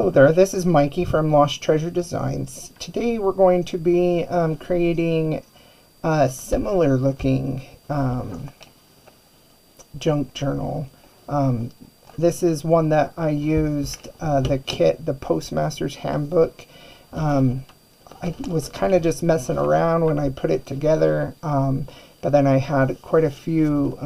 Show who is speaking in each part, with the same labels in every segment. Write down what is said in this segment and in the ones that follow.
Speaker 1: Hello there, this is Mikey from Lost Treasure Designs. Today we're going to be creating a similar looking junk journal. This is one that I used the kit, the Postmaster's Handbook. I was kind of just messing around when I put it together, but then I had quite a few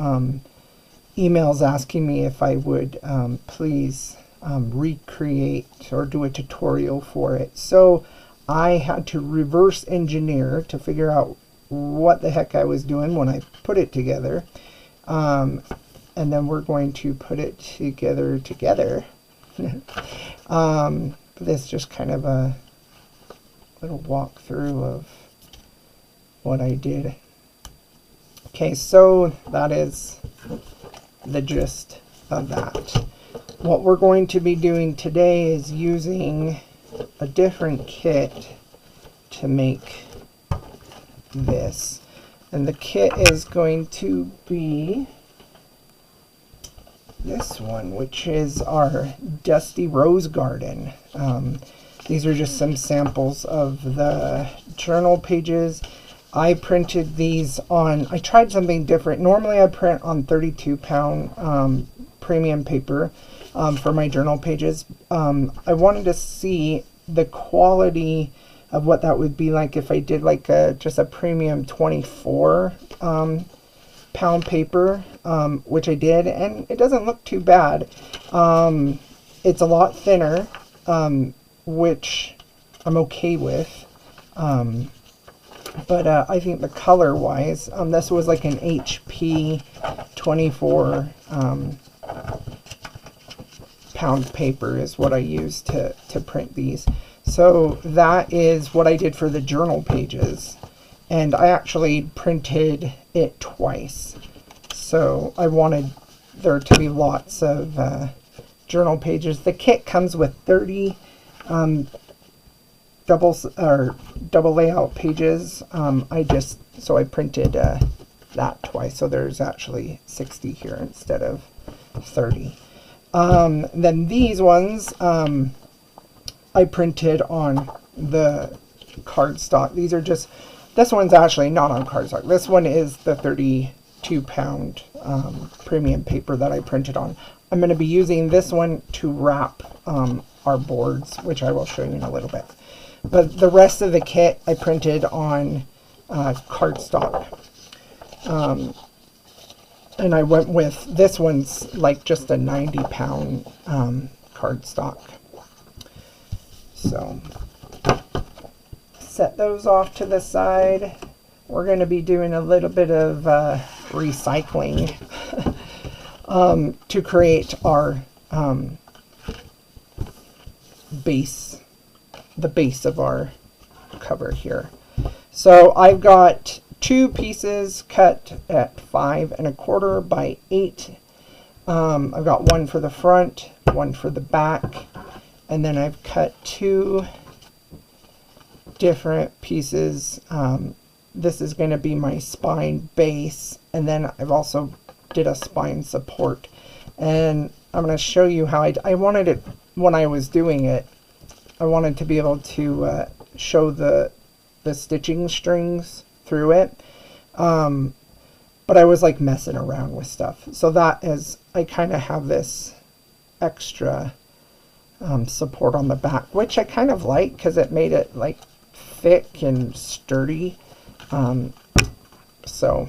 Speaker 1: emails asking me if I would please recreate or do a tutorial for it. So I had to reverse engineer to figure out what the heck I was doing when I put it together. And then we're going to put it together. This is just kind of a little walkthrough of what I did. Okay, so that is the gist of that. What we're going to be doing today is using a different kit to make this. And the kit is going to be this one, which is our Dusty Rose Garden. These are just some samples of the journal pages. I printed these on, I tried something different. Normally I print on 32-pound premium paper for my journal pages. I wanted to see the quality of what that would be like if I did like just a premium 24 pound paper, which I did, and it doesn't look too bad. It's a lot thinner, which I'm okay with. But I think the color wise, this was like an HP 24 pound paper is what I used to print these. So that is what I did for the journal pages, and I actually printed it twice. So I wanted there to be lots of journal pages. The kit comes with 30 double layout pages. I printed that twice, so there's actually 60 here instead of 30. Then these ones I printed on the cardstock. These are just, this one's actually not on cardstock. This one is the 32-pound premium paper that I printed on. I'm going to be using this one to wrap our boards, which I will show you in a little bit. But the rest of the kit I printed on cardstock. And I went with, this one's like just a 90-pound cardstock. So, set those off to the side. We're going to be doing a little bit of recycling to create our base, the base of our cover here. So I've got two pieces cut at 5 1/4 by 8. I've got one for the front, one for the back, and then I've cut two different pieces. This is going to be my spine base, and then I've also did a spine support. And I'm going to show you how I wanted it when I was doing it. I wanted to be able to show the stitching strings through it, but I was like messing around with stuff. So that is, I kind of have this extra support on the back, which I kind of like because it made it like thick and sturdy. So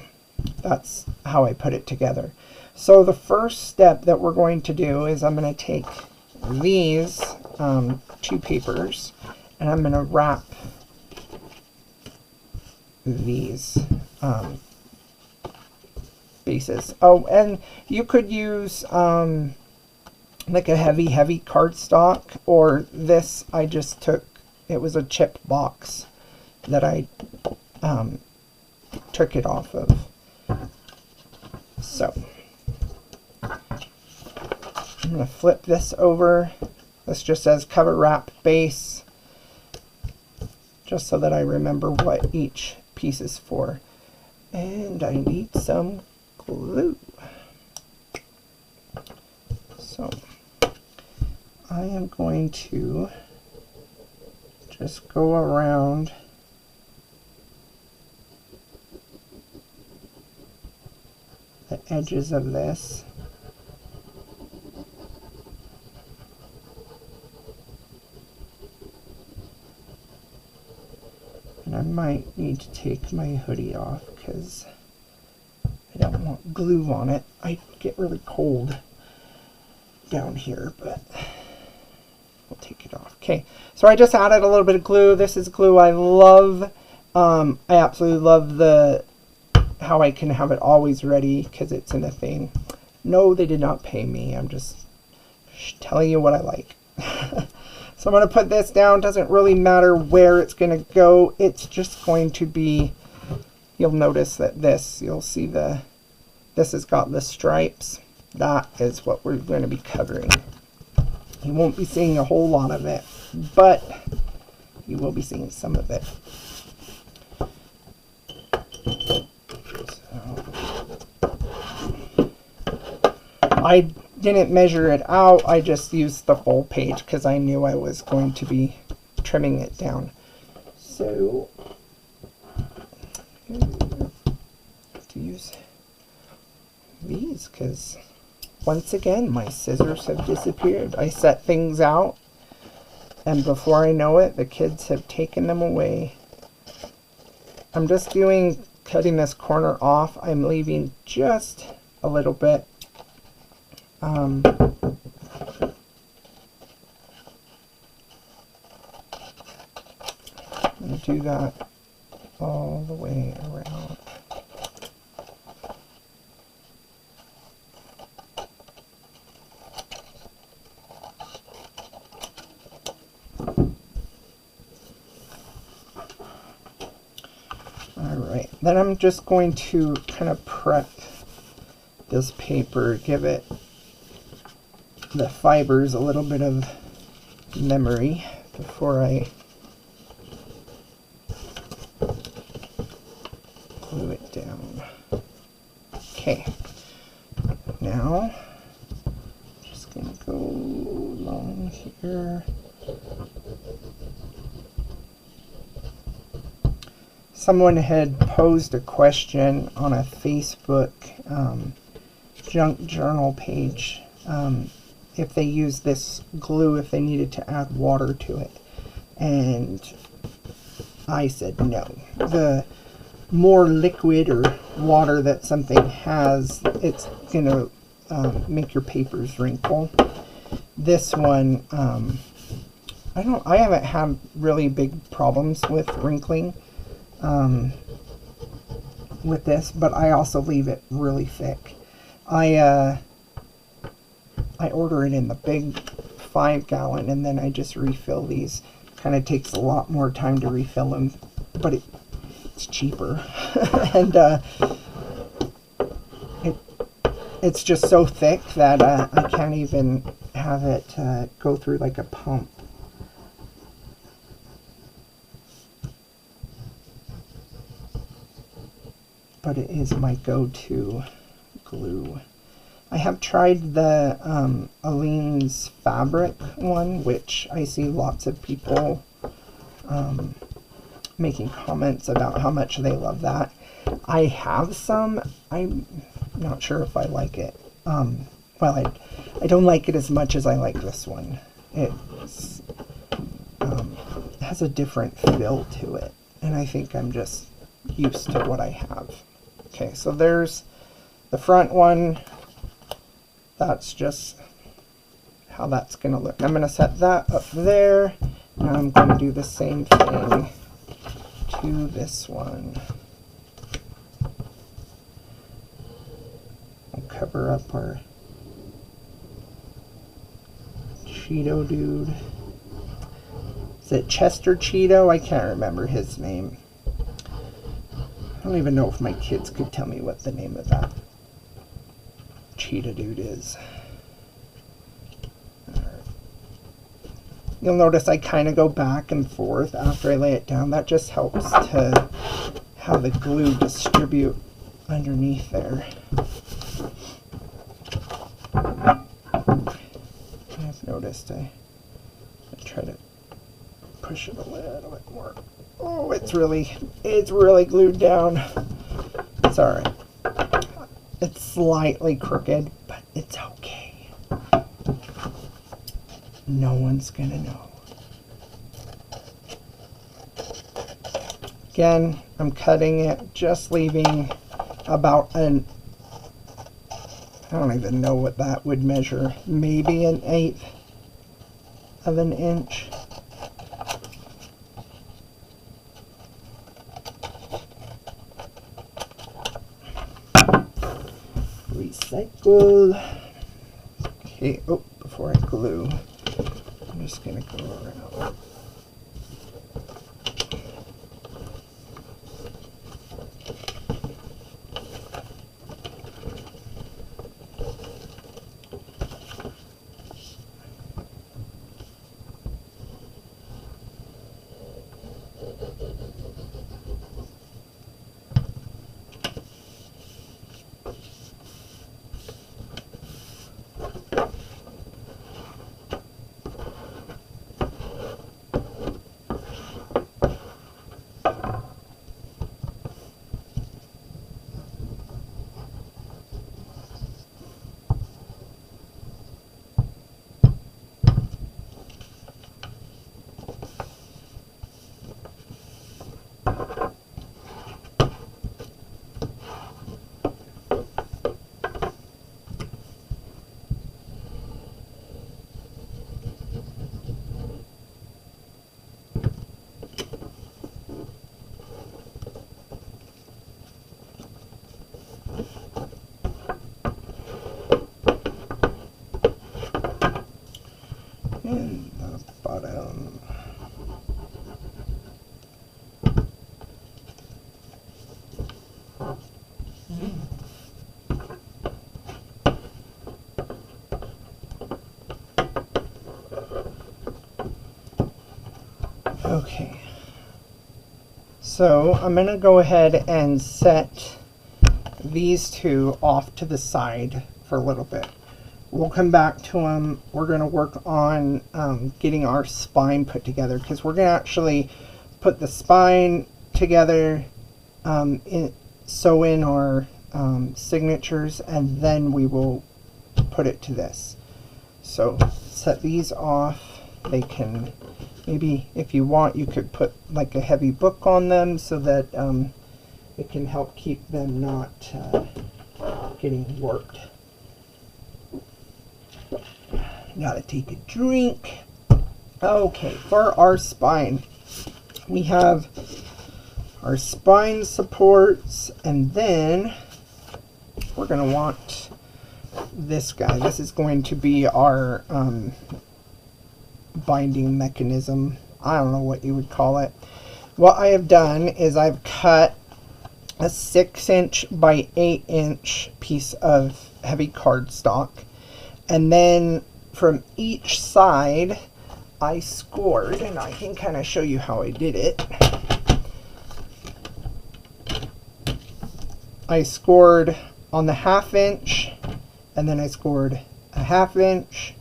Speaker 1: that's how I put it together. So the first step that we're going to do is I'm going to take these two papers and I'm going to wrap these bases. Oh, and you could use like a heavy cardstock, or this I just took, it was a chip box that I took it off of. So I'm going to flip this over. This just says cover wrap base, just so that I remember what each piece is for. And I need some glue. So I am going to just go around the edges of this. And I might need to take my hoodie off because I don't want glue on it. I get really cold down here, but we'll take it off. Okay, so I just added a little bit of glue. This is glue I love. I absolutely love how I can have it always ready because it's in a thing. No, they did not pay me. I'm just telling you what I like. So I'm going to put this down. Doesn't really matter where it's going to go. It's just going to be, you'll notice that you'll see this has got the stripes. That is what we're going to be covering. You won't be seeing a whole lot of it, but you will be seeing some of it. So, I didn't measure it out. I just used the full page because I knew I was going to be trimming it down. So, I have to use these because once again my scissors have disappeared. I set things out and before I know it the kids have taken them away. I'm just cutting this corner off. I'm leaving just a little bit. I'm going to do that all the way around. Alright, then I'm just going to kind of prep this paper, give it the fibers a little bit of memory before I glue it down. Okay, now just going to go along here. Someone had posed a question on a Facebook junk journal page if they use this glue, if they needed to add water to it. And I said no. The more liquid or water that something has, it's going to make your papers wrinkle. This one, I haven't had really big problems with wrinkling with this, but I also leave it really thick. I order it in the big 5-gallon and then I just refill these. Kind of takes a lot more time to refill them, but it's cheaper. And it's just so thick that I can't even have it go through like a pump. But it is my go-to glue. I have tried the Aleene's fabric one, which I see lots of people making comments about how much they love that. I have some. I'm not sure if I like it. Well, I don't like it as much as I like this one. It has a different feel to it, and I think I'm just used to what I have. Okay, so there's the front one. That's just how that's going to look. I'm going to set that up there. Now I'm going to do the same thing to this one. I'll cover up our Cheeto dude. Is it Chester Cheeto? I can't remember his name. I don't even know if my kids could tell me what the name of that Cheetah dude is. You'll notice I kind of go back and forth after I lay it down. That just helps to have the glue distribute underneath there. I've noticed I Try to push it a little bit more. Oh, it's really glued down. It's all right. It's slightly crooked, but it's okay. No one's gonna know. Again, I'm cutting it, just leaving about I don't even know what that would measure, maybe 1/8 of an inch. Recycle. Okay, oh, before I glue, I'm just gonna go around. And the bottom. Okay, so I'm going to go ahead and set these two off to the side for a little bit. We'll come back to them. We're going to work on getting our spine put together, because we're going to actually put the spine together, sew in our signatures, and then we will put it to this. So set these off. They can, maybe if you want, you could put like a heavy book on them so that it can help keep them not getting warped. Gotta take a drink. Okay, for our spine, we have our spine supports, and then we're going to want this guy. This is going to be our binding mechanism. I don't know what you would call it. What I have done is I've cut a 6" by 8" piece of heavy cardstock, and then from each side I scored, and I can kind of show you how I did it. I scored on the 1/2 inch, and then I scored a 1/2 inch,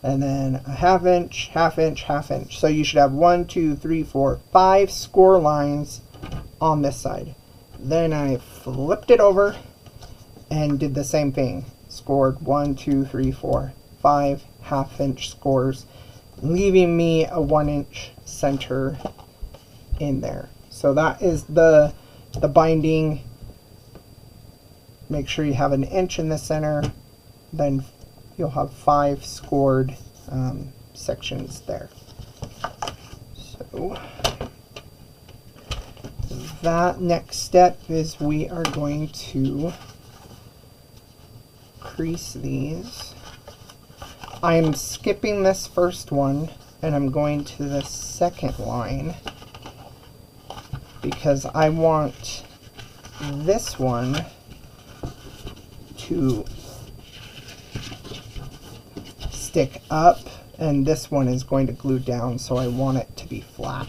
Speaker 1: and then a 1/2 inch, 1/2 inch, 1/2 inch. So you should have 1, 2, 3, 4, 5 score lines on this side. Then I flipped it over and did the same thing. Scored 1, 2, 3, 4, 5 1/2 inch scores, leaving me a 1 inch center in there. So that is the binding. Make sure you have 1 inch in the center, then you'll have 5 scored sections there. So that next step is we are going to crease these. I'm skipping this first one and I'm going to the second line because I want this one to stick up and this one is going to glue down, so I want it to be flat.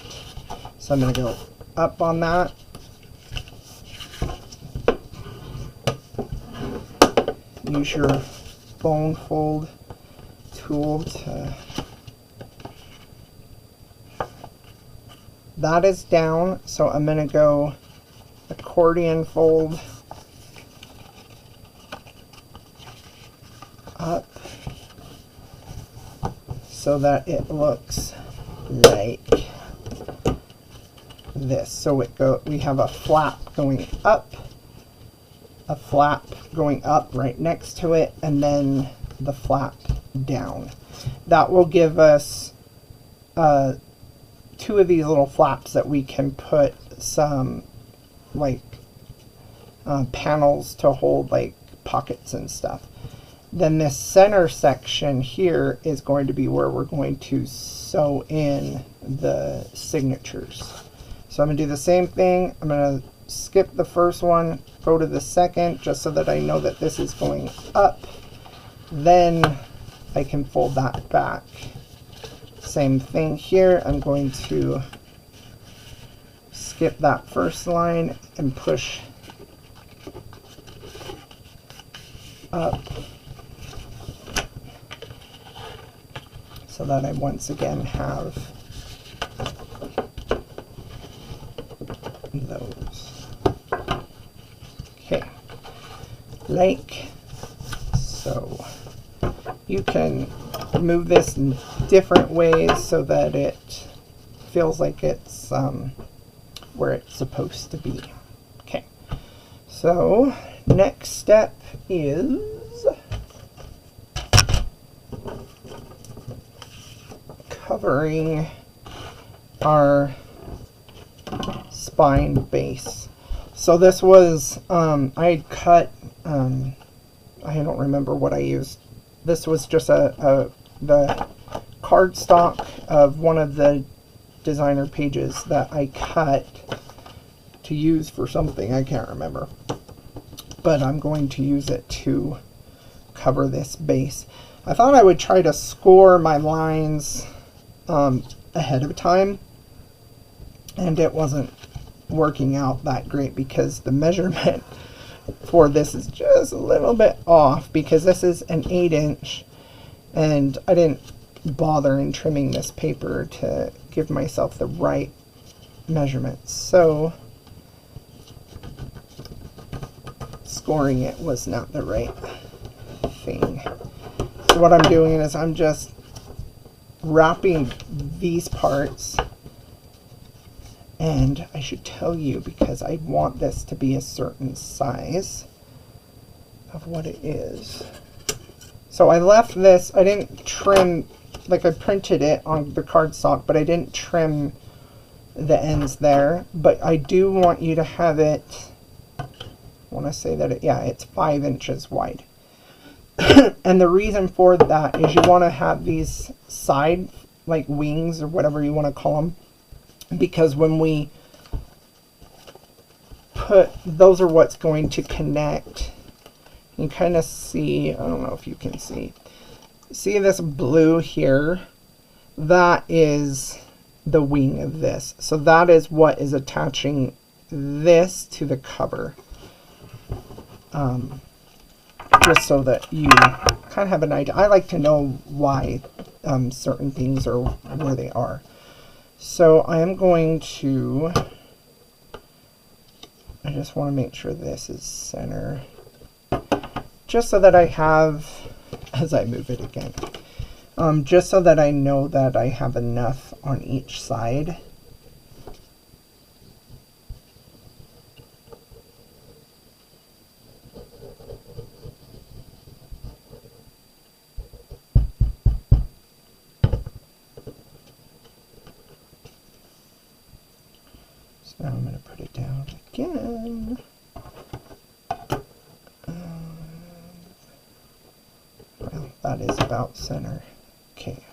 Speaker 1: So I'm going to go up on that. Use your bone fold tool to that is down, so I'm going to go accordion fold up so that it looks like this. So we have a flap going up, a flap going up right next to it, and then the flap down. That will give us two of these little flaps that we can put some like panels to hold like pockets and stuff. Then this center section here is going to be where we're going to sew in the signatures. So I'm going to do the same thing. I'm going to skip the first one, go to the second, just so that I know that this is going up. Then I can fold that back. Same thing here. I'm going to skip that first line and push up so that I once again have those. Okay, like so. You can move this in different ways so that it feels like it's where it's supposed to be. Okay, so next step is covering our spine base. So this was, I had cut, I don't remember what I used. This was just the cardstock of one of the designer pages that I cut to use for something, I can't remember. But I'm going to use it to cover this base. I thought I would try to score my lines ahead of time, and it wasn't working out that great because the measurement for this is just a little bit off, because this is an 8-inch and I didn't bother in trimming this paper to give myself the right measurements. So scoring it was not the right thing. So what I'm doing is I'm just wrapping these parts, and I should tell you because I want this to be a certain size of what it is. So I left this, I didn't trim, like I printed it on the cardstock, but I didn't trim the ends there. But I do want you to have it, I want to say that it's 5 inches wide. And the reason for that is you want to have these side, like wings or whatever you want to call them, because when we put, those are what's going to connect. You kind of see, I don't know if you can see this blue here? That is the wing of this. So that is what is attaching this to the cover. Just so that you kind of have an idea. I like to know why certain things are where they are. So I am going to, I just want to make sure this is center, just so that I have, as I move it again, just so that I know that I have enough on each side. Now I'm going to put it down again. Well, that is about center. Okay.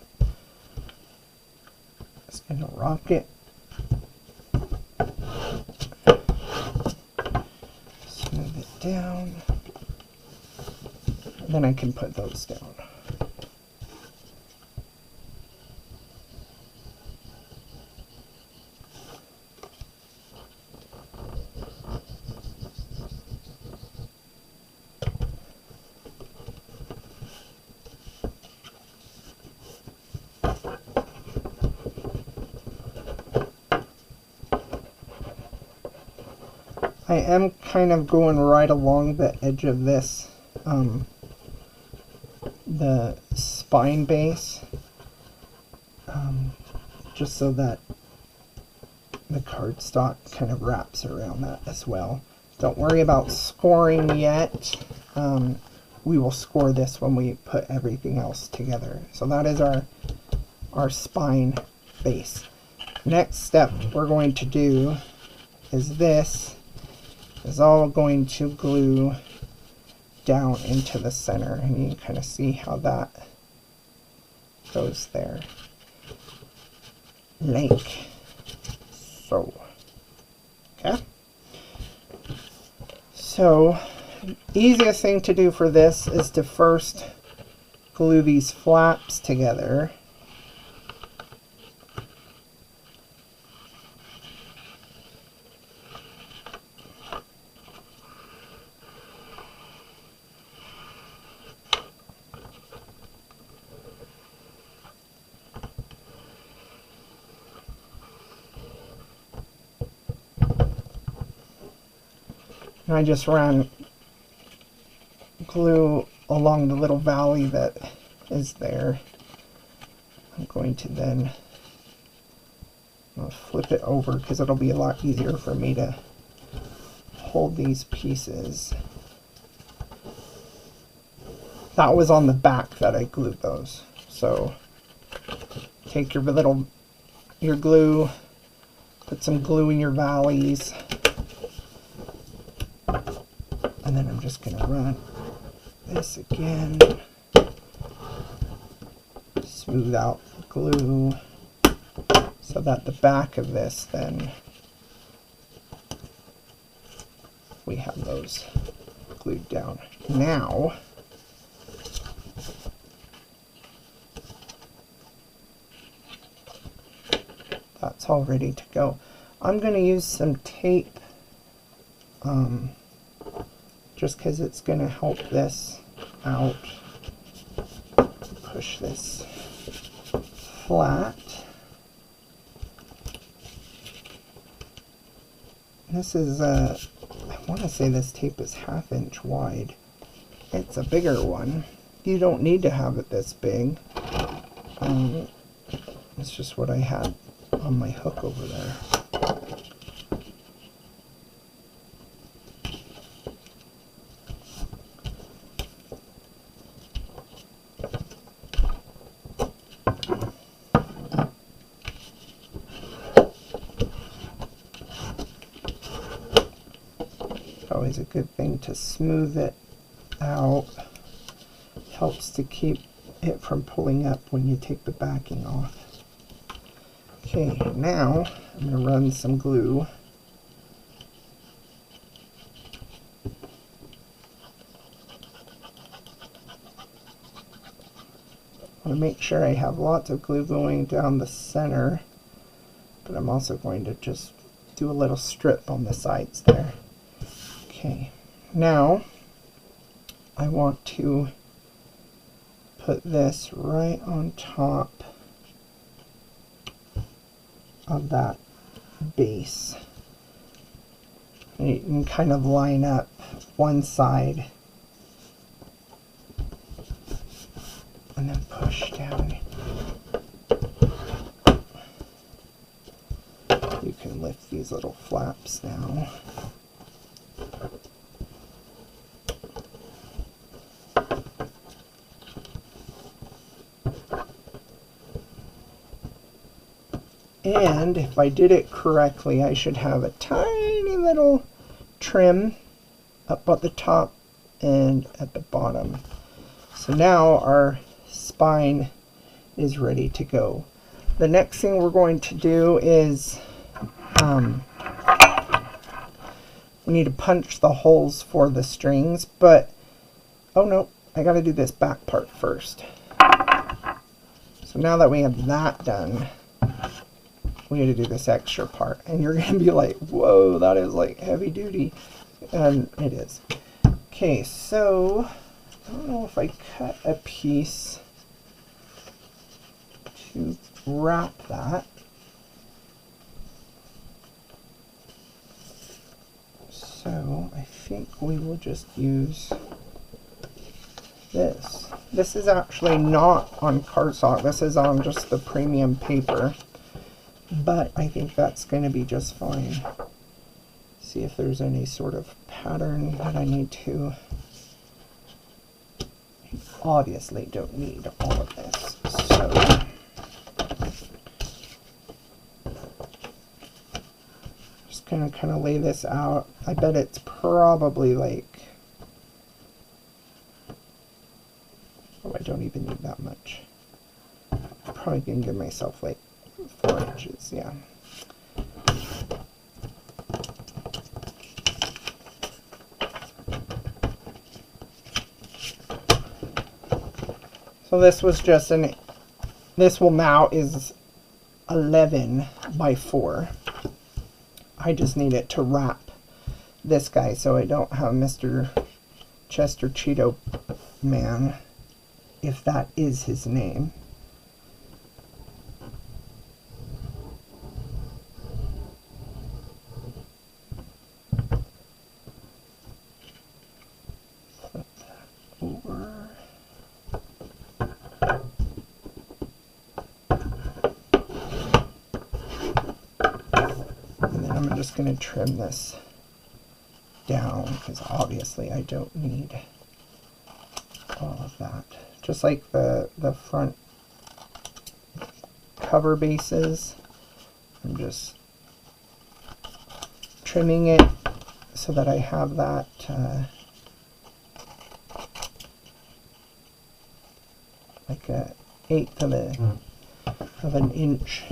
Speaker 1: Just going to rock it. Smooth it down. And then I can put those down. I am kind of going right along the edge of this, the spine base, just so that the cardstock kind of wraps around that as well. Don't worry about scoring yet. We will score this when we put everything else together. So that is our spine base. Next step we're going to do is this is all going to glue down into the center, and you can kind of see how that goes there, like so. Okay, so easiest thing to do for this is to first glue these flaps together. And I just ran glue along the little valley that is there. I'm going to then flip it over because it'll be a lot easier for me to hold these pieces. That was on the back that I glued those. So take your glue, put some glue in your valleys, and then I'm just going to run this again, smooth out the glue so that the back of this, then we have those glued down. Now that's all ready to go. I'm going to use some tape just because it's going to help this out. Push this flat. This is I want to say this tape is 1/2 inch wide. It's a bigger one. You don't need to have it this big. It's just what I had on my hook over there. Always a good thing to smooth it out. Helps to keep it from pulling up when you take the backing off. Okay, now I'm going to run some glue. I want to make sure I have lots of glue going down the center, but I'm also going to just do a little strip on the sides there. Okay, now I want to put this right on top of that base. And you can kind of line up one side and then push down. You can lift these little flaps now. And if I did it correctly, I should have a tiny little trim up at the top and at the bottom. So now our spine is ready to go. The next thing we're going to do is we need to punch the holes for the strings, but oh no, I gotta do this back part first. So now that we have that done, we need to do this extra part, and you're gonna be like, whoa, that is like heavy duty, and it is. Okay, so I don't know if I cut a piece to wrap that. So So I think we will just use this. This is actually not on cardstock. This is on just the premium paper. But I think that's going to be just fine. See if there's any sort of pattern that I need to. Obviously don't need all of this. So just gonna kind of lay this out. I bet it's probably like, oh, I don't even need that much. I'm probably gonna give myself like 4 inches, yeah. So this was just this will now is 11 by 4. I just need it to wrap this guy so I don't have Mr. Chester Cheeto Man, if that is his name. Flip that over. I'm just going to trim this down because obviously I don't need all of that. Just like the front cover bases, I'm just trimming it so that I have that like an 1/8 of an inch.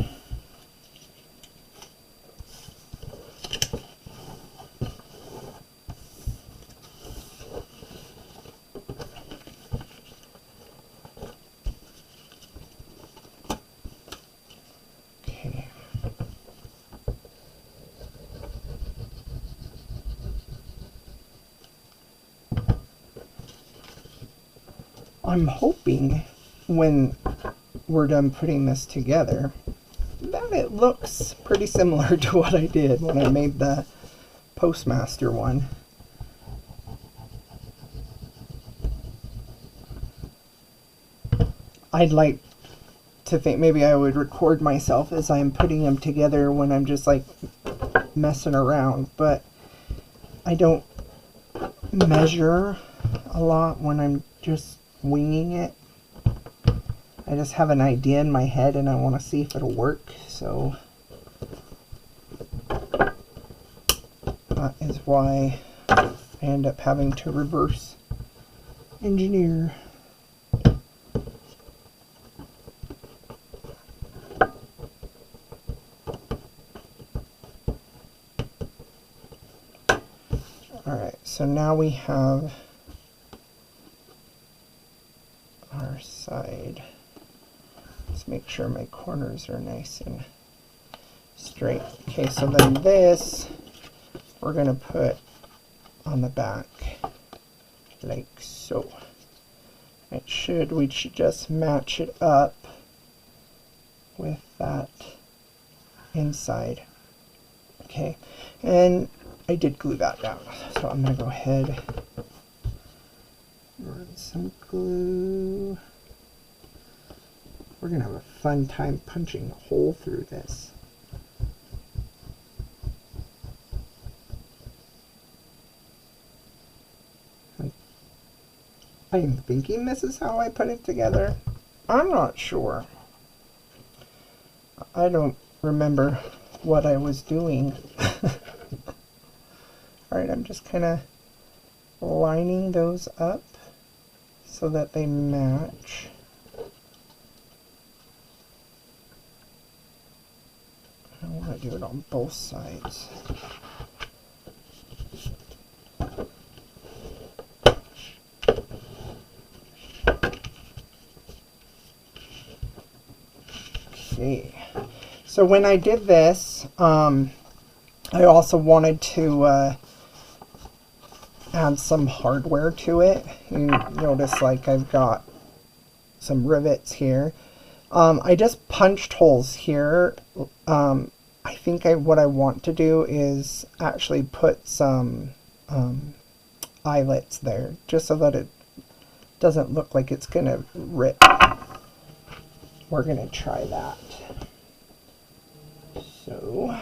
Speaker 1: I'm hoping when we're done putting this together that it looks pretty similar to what I did when I made the Postmaster one. I'd like to think maybe I would record myself as I'm putting them together when I'm just like messing around, but I don't measure a lot when I'm just winging it. I just have an idea in my head and I want to see if it'll work, so that is why I end up having to reverse engineer. Alright, so now we have our side. Let's make sure my corners are nice and straight. Okay, so then this we're going to put on the back like so. We should just match it up with that inside. Okay, and I did glue that down, so I'm going to go ahead, run some glue. We're going to have a fun time punching a hole through this. I'm thinking this is how I put it together. I'm not sure. I don't remember what I was doing. Alright, I'm just kind of lining those up so that they match. I want to do it on both sides. Okay, so when I did this, I also wanted to add some hardware to it. You notice like I've got some rivets here. I just punched holes here. I think what I want to do is actually put some eyelets there, just so that it doesn't look like it's gonna rip. We're gonna try that. So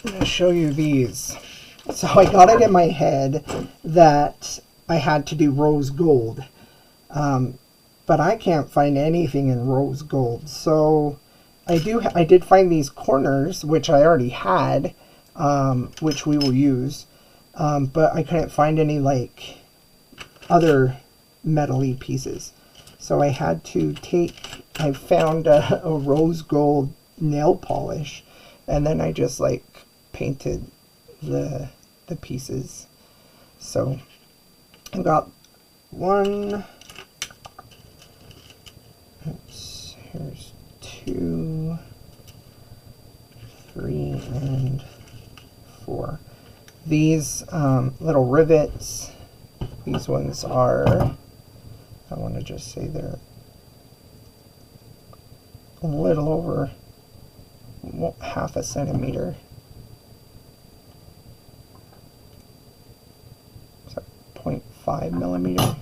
Speaker 1: I'm gonna show you these. So I got it in my head that I had to do rose gold, but I can't find anything in rose gold. So I did find these corners, which I already had, which we will use, but I couldn't find any like other metal-y pieces. So I had to I found a rose gold nail polish, and then I just like painted the pieces. So I got one, here's 2, 3, and 4. These little rivets, these ones are, I want to just say they're a little over half a centimeter. So 0.5 millimeter.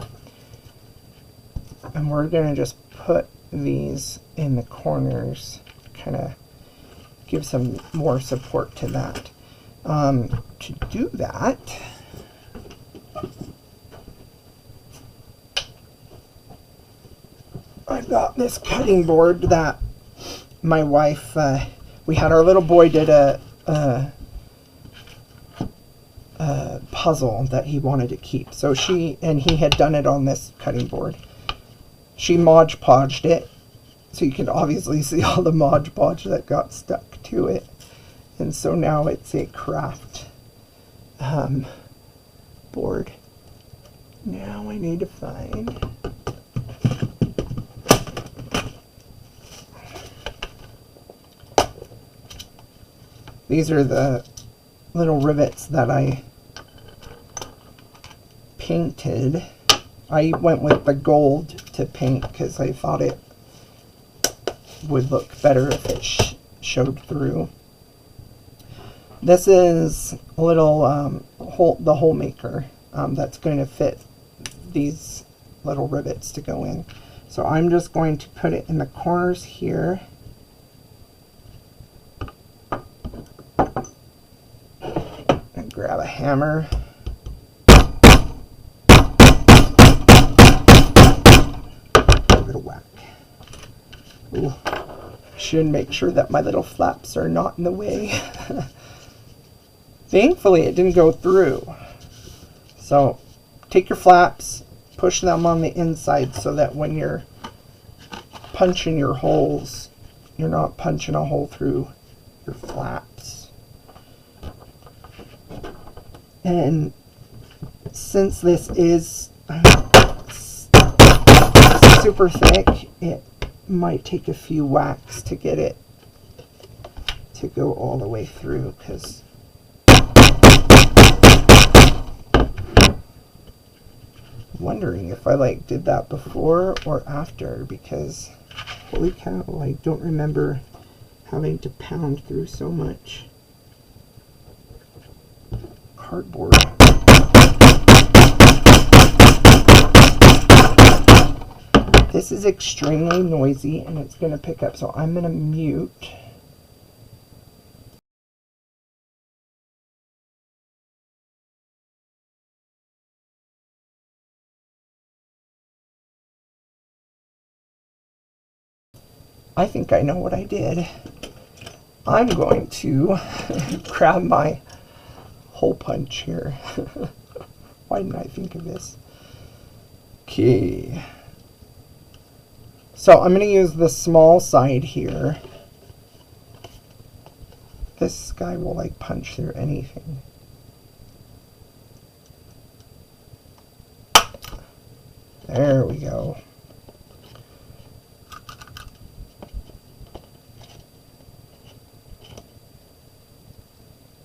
Speaker 1: And we're going to just put these in the corners, kind of give some more support to that. To do that, I've got this cutting board that my wife, we had our little boy did a puzzle that he wanted to keep. So he had done it on this cutting board. She Mod Podged it, so you can obviously see all the Mod Podge that got stuck to it. And so now it's a craft board. Now I need to find, these are the little rivets that I painted. I went with the gold to paint because I thought it would look better if it showed through. This is a little the hole maker that's going to fit these little rivets to go in. So I'm just going to put it in the corners here. And grab a hammer. Give it a whack. Ooh. Should make sure that my little flaps are not in the way. Thankfully it didn't go through. So take your flaps, push them on the inside so that when you're punching your holes, you're not punching a hole through your flaps. And since this is super thick, it might take a few whacks to get it to go all the way through, because wondering if I like did that before or after, because holy cow, I don't remember having to pound through so much cardboard. This is extremely noisy and it's going to pick up, so I'm going to mute. I think I know what I did. I'm going to grab my hole punch here. Why didn't I think of this? Okay. So I'm going to use the small side here. This guy will like punch through anything. There we go.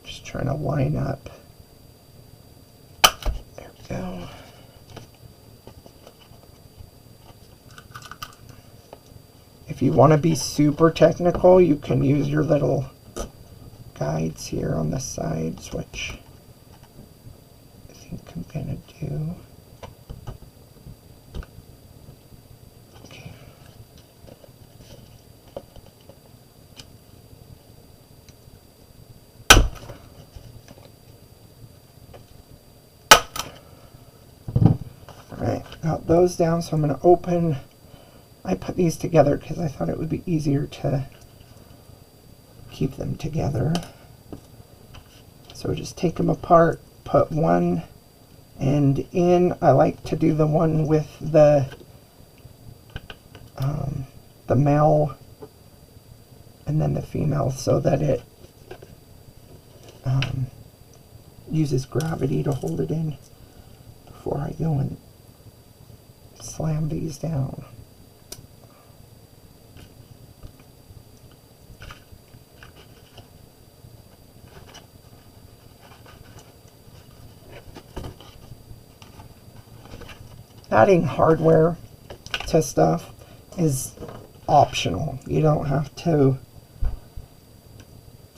Speaker 1: Just trying to line up. There we go. If you want to be super technical, you can use your little guides here on the sides, which think I'm gonna do. Okay. Alright, got those down, so I'm gonna open. I put these together because I thought it would be easier to keep them together. So just take them apart, put one end in. I like to do the one with the male and then the female so that it uses gravity to hold it in before I go and slam these down. Adding hardware to stuff is optional. You don't have to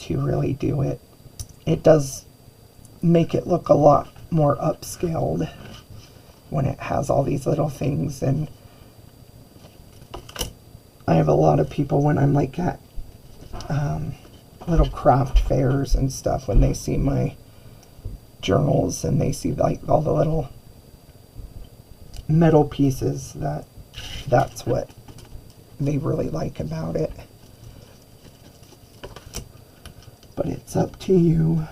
Speaker 1: really do it. It does make it look a lot more upscaled when it has all these little things. And I have a lot of people when I'm like at little craft fairs and stuff, when they see my journals and they see like all the little metal pieces, that's what they really like about it. But it's up to you.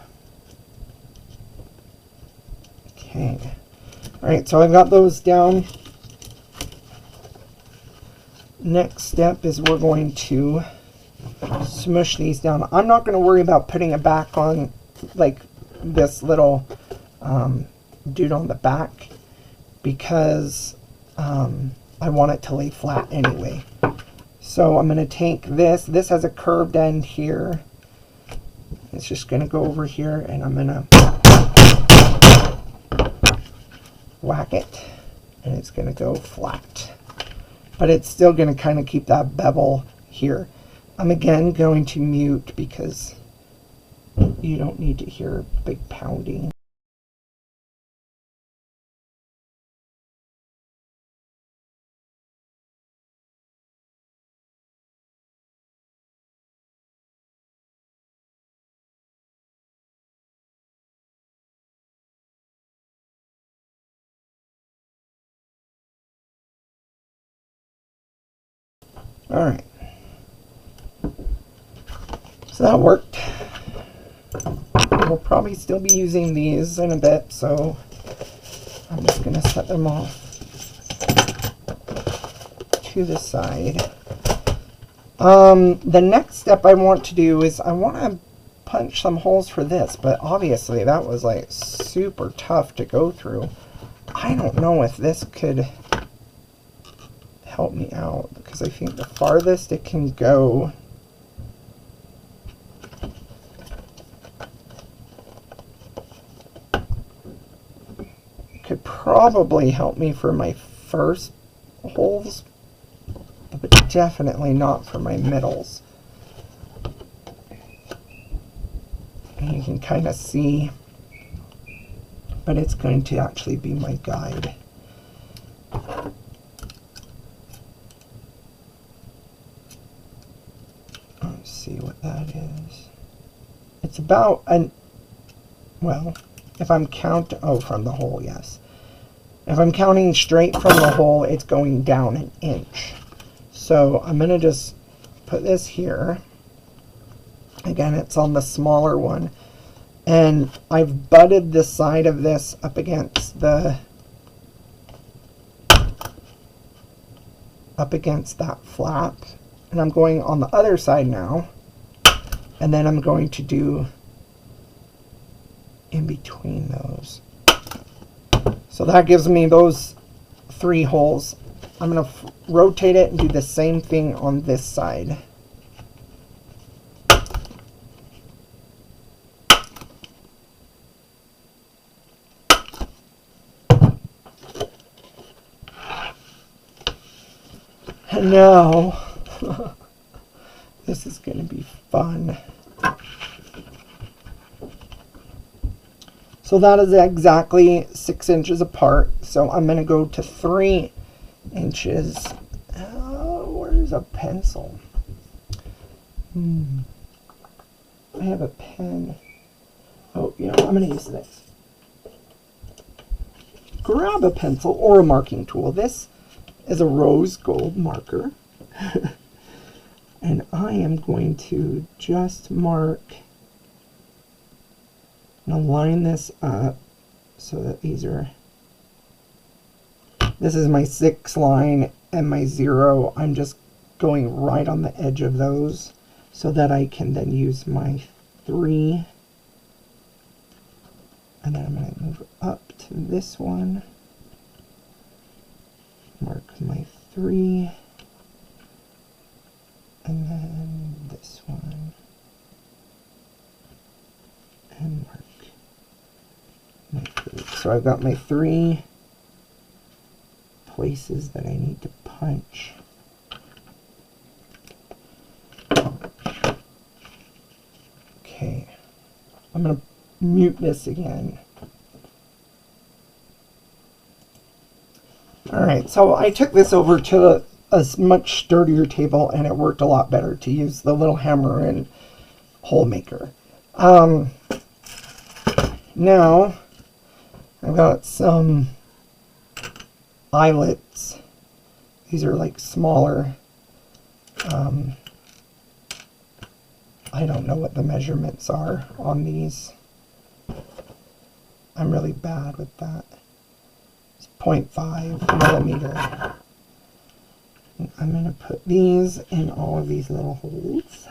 Speaker 1: Okay. Alright, so I've got those down. Next step is we're going to smush these down. I'm not going to worry about putting it back on like this little dude on the back, because I want it to lay flat anyway. So I'm going to take this. This has a curved end here. It's just going to go over here, and I'm going to whack it, and it's going to go flat. But it's still going to kind of keep that bevel here. I'm again going to mute because you don't need to hear big pounding. Alright, so that worked. We'll probably still be using these in a bit, so I'm just going to set them off to the side. The next step I want to do is I want to punch some holes for this, but obviously that was like super tough to go through. I don't know if this could help me out, because I think the farthest it can go could probably help me for my first holes, but definitely not for my middles. And you can kind of see, but it's going to actually be my guide. Let's see what that is. It's about well, if I'm from the hole, yes. If I'm counting straight from the hole, it's going down an inch. So I'm going to just put this here. Again, it's on the smaller one. And I've butted the side of this up against that flap. And I'm going on the other side now. And then I'm going to do in between those. So that gives me those 3 holes. I'm going to rotate it and do the same thing on this side. And now, this is going to be fun. So that is exactly 6 inches apart. So I'm going to go to 3 inches. Where's a pencil? I have a pen. Oh, you know, I'm going to use this. Grab a pencil or a marking tool. This is a rose gold marker. And I am going to just mark and line this up so that these are, this is my 6 line and my 0. I'm just going right on the edge of those so that I can then use my 3. And then I'm going to move up to this one. Mark my 3. And then this one. And mark my 3. So I've got my 3 places that I need to punch. Okay. I'm going to mute this again. Alright, so I took this over to a much sturdier table and it worked a lot better to use the little hammer and hole maker. Now I've got some eyelets. These are like smaller. I don't know what the measurements are on these. I'm really bad with that. It's 0.5 millimeter. And I'm going to put these in all of these little holes.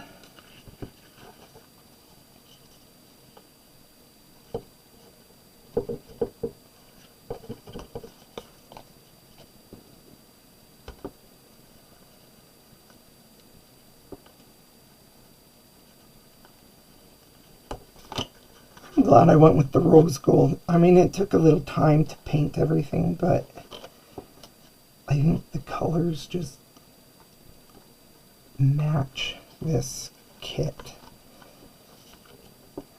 Speaker 1: I'm glad I went with the rose gold. I mean, it took a little time to paint everything, but I think the colors just match this kit.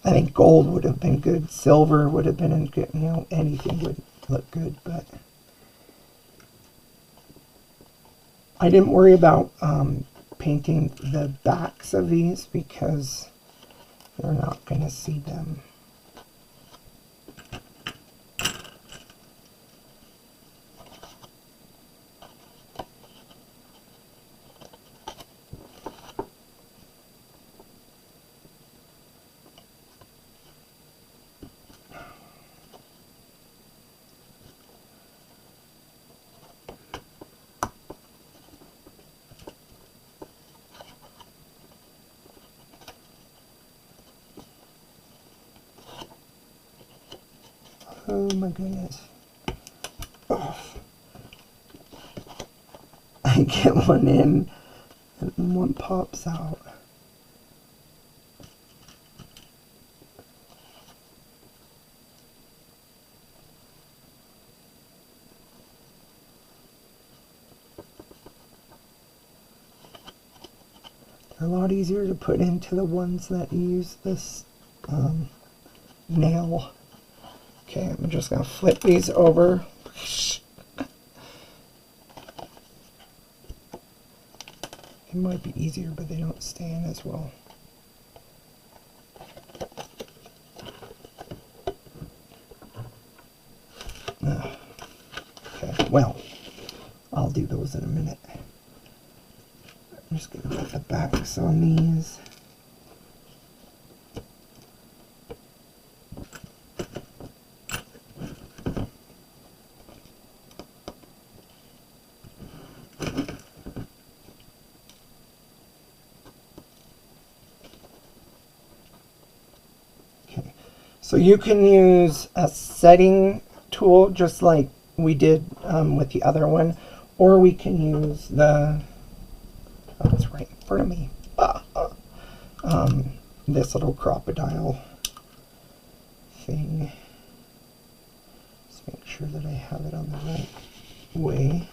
Speaker 1: I think gold would have been good. Silver would have been good. You know, anything would look good, but I didn't worry about painting the backs of these because you're not going to see them. Oh my goodness. Oh. I get one in and one pops out. They're a lot easier to put into the ones that use this nail. Okay, I'm just going to flip these over. It might be easier, but they don't stay in as well. Okay, well, I'll do those in a minute. I'm just going to put the backs on these. So you can use a setting tool just like we did with the other one, or we can use the, oh, it's right in front of me, this little crocodile thing. Just make sure that I have it on the right way.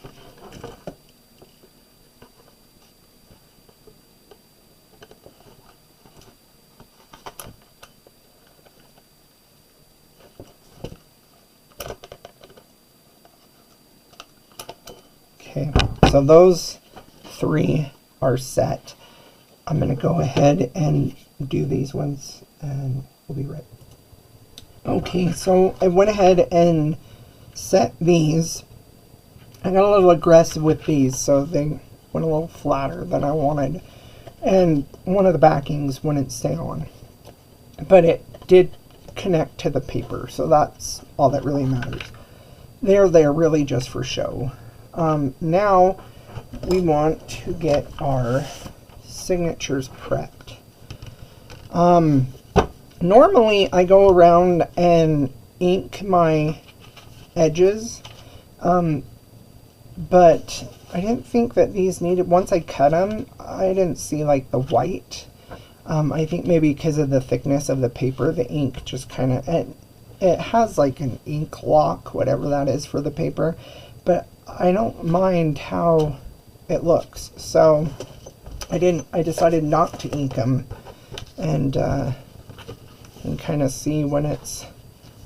Speaker 1: Okay, so those 3 are set. I'm going to go ahead and do these ones, and we'll be right. Okay, so I went ahead and set these. I got a little aggressive with these, so they went a little flatter than I wanted. And one of the backings wouldn't stay on. But it did connect to the paper, so that's all that really matters. They're there really just for show. Now we want to get our signatures prepped. Normally I go around and ink my edges, but I didn't think that these needed, once I cut them, I didn't see like the white. I think maybe because of the thickness of the paper, the ink just kind of, it has like an ink lock, whatever that is for the paper, but I don't mind how it looks. So I decided not to ink them, and kind of see when it's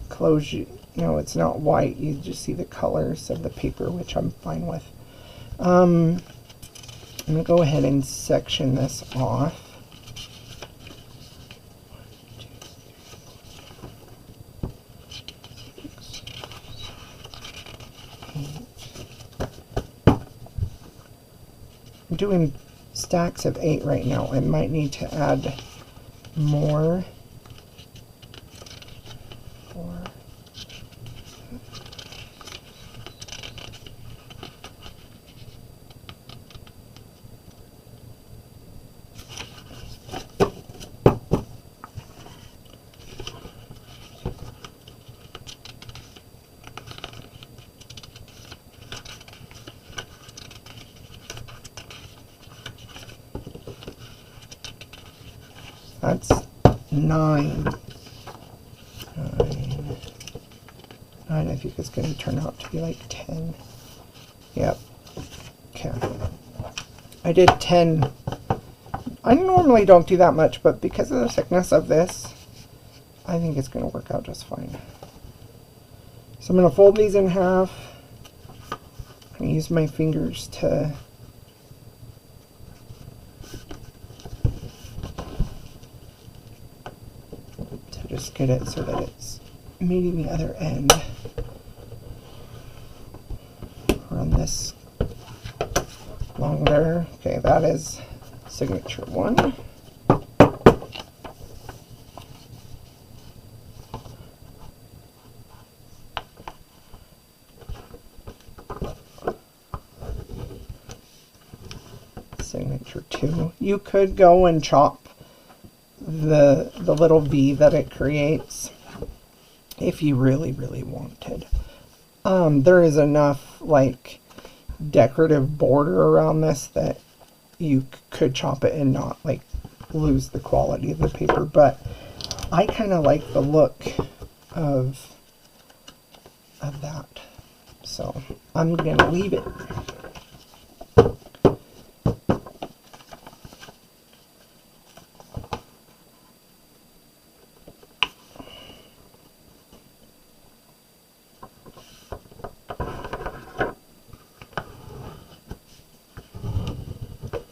Speaker 1: closed, you know, it's not white, you just see the colors of the paper, which I'm fine with. I'm going to go ahead and section this off. I'm doing stacks of 8 right now. I might need to add more. 4. That's 9. 9, I think it's going to turn out to be like 10. Yep. Okay. I did 10. I normally don't do that much, but because of the thickness of this, I think it's going to work out just fine. So I'm going to fold these in half. I'm going to use my fingers to just get it so that it's meeting the other end on this along there. Okay, that is signature 1. Signature 2. You could go and chop the little V that it creates if you really wanted. There is enough like decorative border around this that you could chop it and not like lose the quality of the paper, but I kind of like the look of that, so I'm gonna leave it.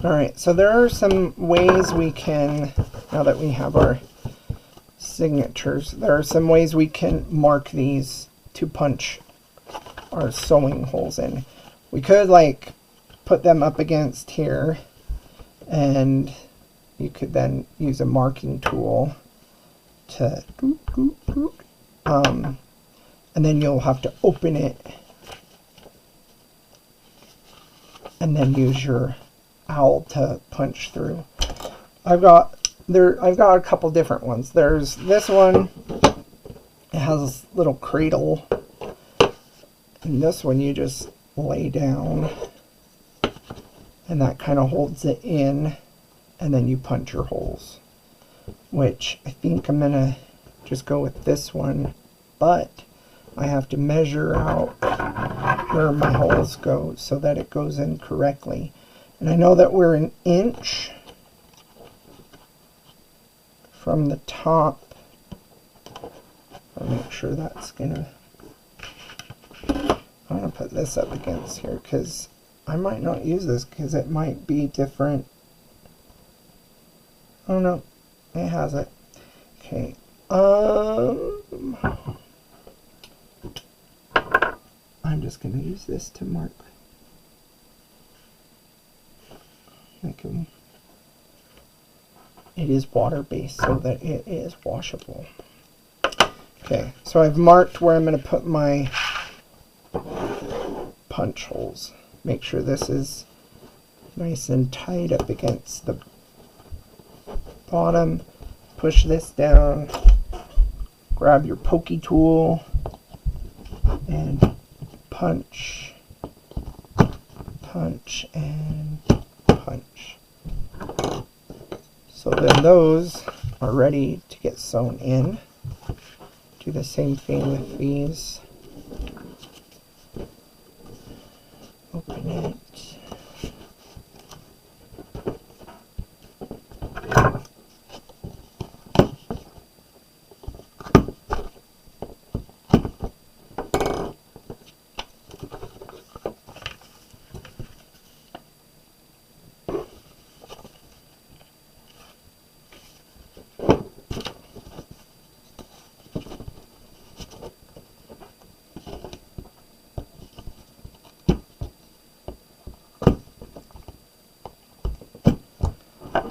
Speaker 1: Alright, so there are some ways we can, now that we have our signatures, there are some ways we can mark these to punch our sewing holes in. We could like put them up against here, and you could then use a marking tool to and then you'll have to open it and then use your owl to punch through. I've got a couple different ones. There's this one. It has this little cradle, and this one you just lay down, and that kind of holds it in, and then you punch your holes. Which I think I'm gonna just go with this one, but I have to measure out where my holes go so that it goes in correctly. And I know that we're an inch from the top. I'll make sure that's gonna, I'm gonna put this up against here because I might not use this because it might be different. Oh no, it has it. Okay. I'm just going to use this to mark. It is water-based so that it is washable. Okay, so I've marked where I'm going to put my punch holes. Make sure this is nice and tight up against the bottom. Push this down. Grab your pokey tool and punch, punch, and punch. So then those are ready to get sewn in. Do the same thing with these. Open it.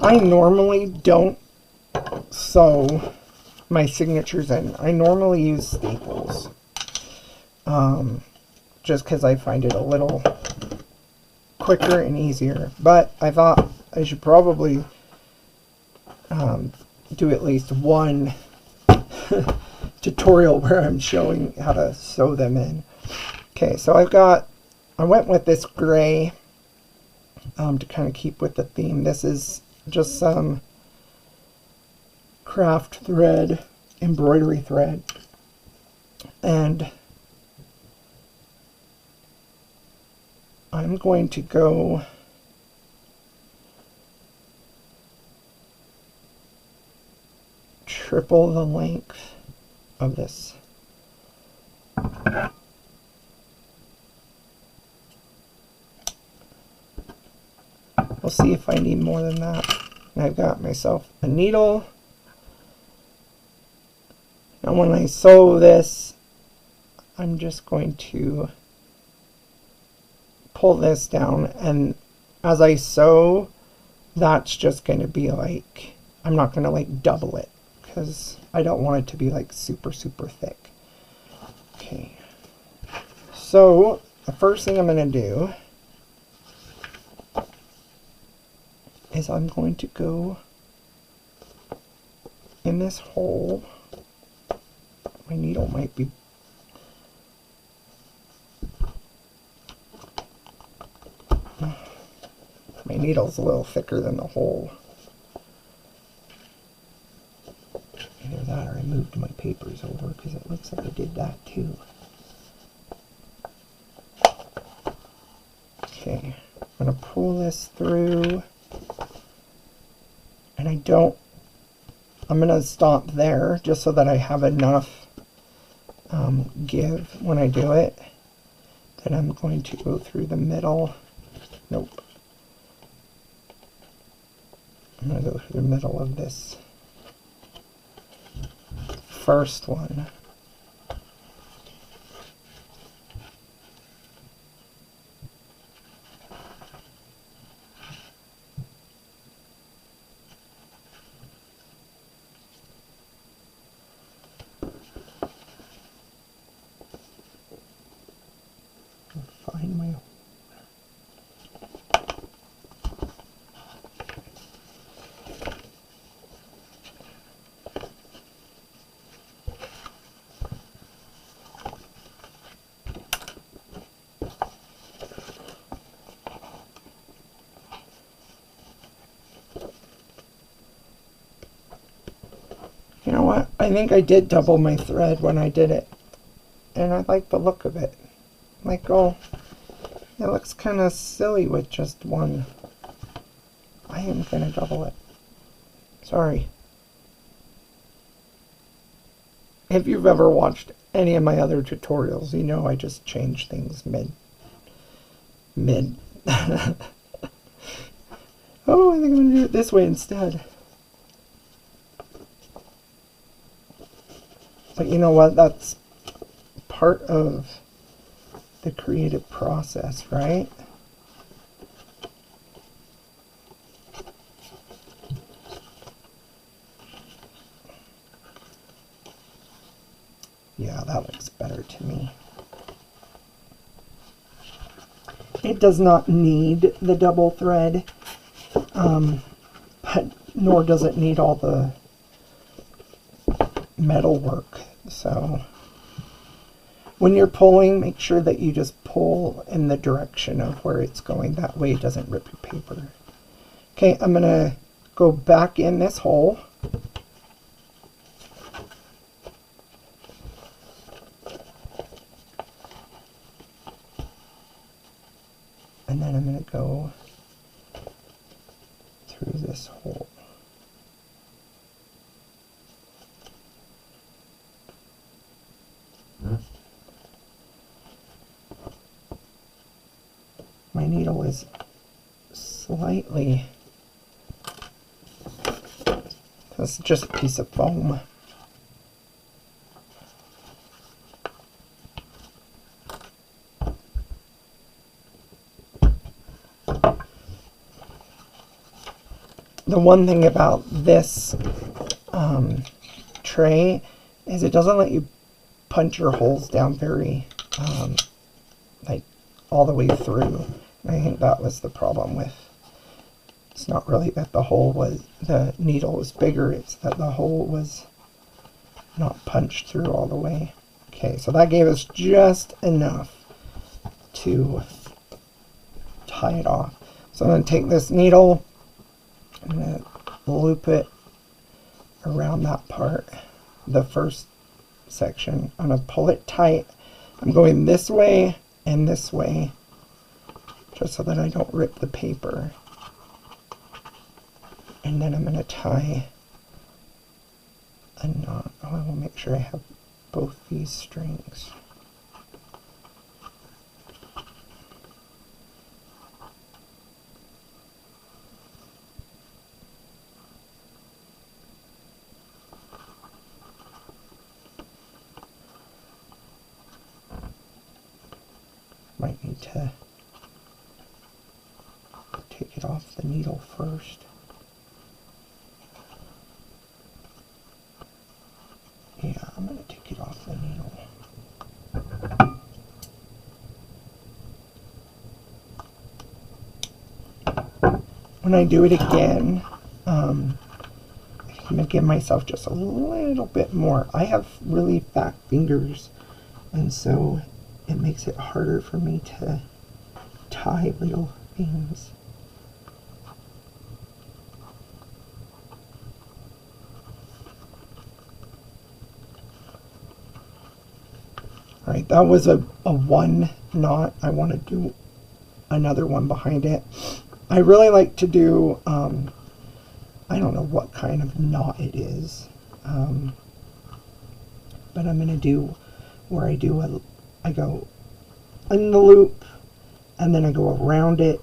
Speaker 1: I normally don't sew my signatures in. I normally use staples, just because I find it a little quicker and easier. But I thought I should probably do at least one tutorial where I'm showing how to sew them in. Okay, so I went with this gray to kind of keep with the theme. This is just some craft thread, embroidery thread, and I'm going to go triple the length of this. We'll see if I need more than that. And I've got myself a needle. Now when I sew this, I'm just going to pull this down, and as I sew, that's just going to be like, I'm not going to like double it because I don't want it to be like super thick. Okay, so the first thing I'm going to do is I'm going to go in this hole. My needle might be my needle's a little thicker than the hole. Either that or I moved my papers over because it looks like I did that too. Okay, I'm going to pull this through. And I'm going to stop there just so that I have enough give when I do it. Then I'm going to go through the middle. Nope. I'm going to go through the middle of this first one. Find my You know what? I think I did double my thread when I did it. And I like the look of it. Like, oh, it looks kind of silly with just one. I am going to double it. Sorry. If you've ever watched any of my other tutorials, you know I just change things mid Oh, I think I'm going to do it this way instead. But you know what? That's part of the creative process, right? Yeah, that looks better to me. It does not need the double thread, but nor does it need all the metal work. So when you're pulling, make sure that you just pull in the direction of where it's going. That way it doesn't rip your paper. Okay, I'm going to go back in this hole. And then I'm going to go through this hole. My needle is slightly, it's just a piece of foam. The one thing about this tray is it doesn't let you punch your holes down very, like, all the way through. And I think that was the problem with, it's not really that the needle was bigger, it's that the hole was not punched through all the way. Okay, so that gave us just enough to tie it off. So I'm going to take this needle, I'm going to loop it around that part, the first section. I'm going to pull it tight. I'm going this way and this way, just so that I don't rip the paper. And then I'm going to tie a knot. Oh, I will make sure I have both these strings. Might need to take it off the needle first. Yeah, I'm going to take it off the needle. When I do it again, I'm going to give myself just a little bit more. I have really fat fingers, and so it makes it harder for me to tie little things. Alright, that was a one knot. I want to do another one behind it. I really like to do, I don't know what kind of knot it is, but I'm going to do where I go in the loop, and then I go around it,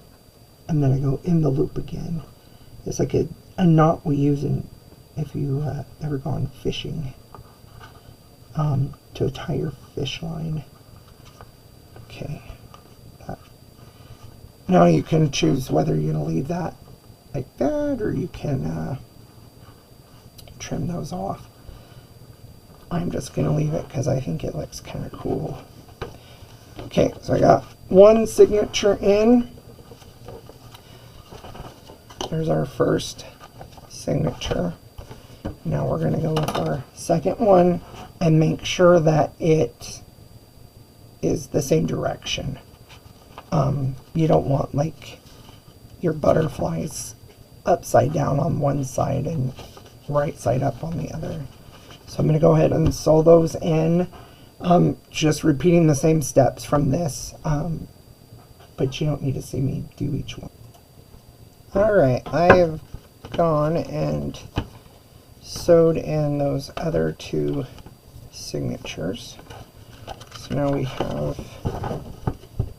Speaker 1: and then I go in the loop again. It's like a knot we use if you ever gone fishing, to tie your fish line. Okay. Now you can choose whether you're going to leave that like that, or you can trim those off. I'm just going to leave it because I think it looks kind of cool. Okay, so I got one signature in. There's our first signature. Now we're going to go with our second one and make sure that it is the same direction. You don't want like your butterflies upside down on one side and right side up on the other. So I'm going to go ahead and sew those in, just repeating the same steps from this, but you don't need to see me do each one. Alright, I have gone and sewed in those other two signatures. So now we have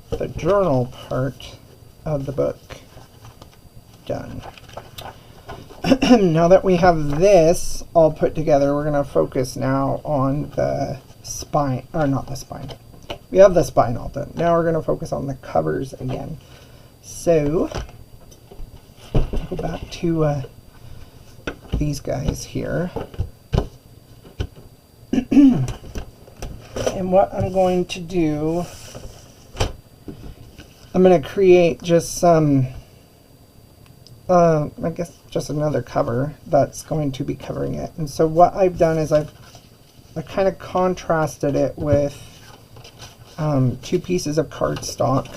Speaker 1: the journal part of the book done. Now that we have this all put together, we're going to focus now on the spine, or not the spine. We have the spine all done. Now we're going to focus on the covers again. So, go back to these guys here. And what I'm going to do, I'm going to create just some, I guess just another cover that's going to be covering it. And so what I've done is I kind of contrasted it with 2 pieces of cardstock.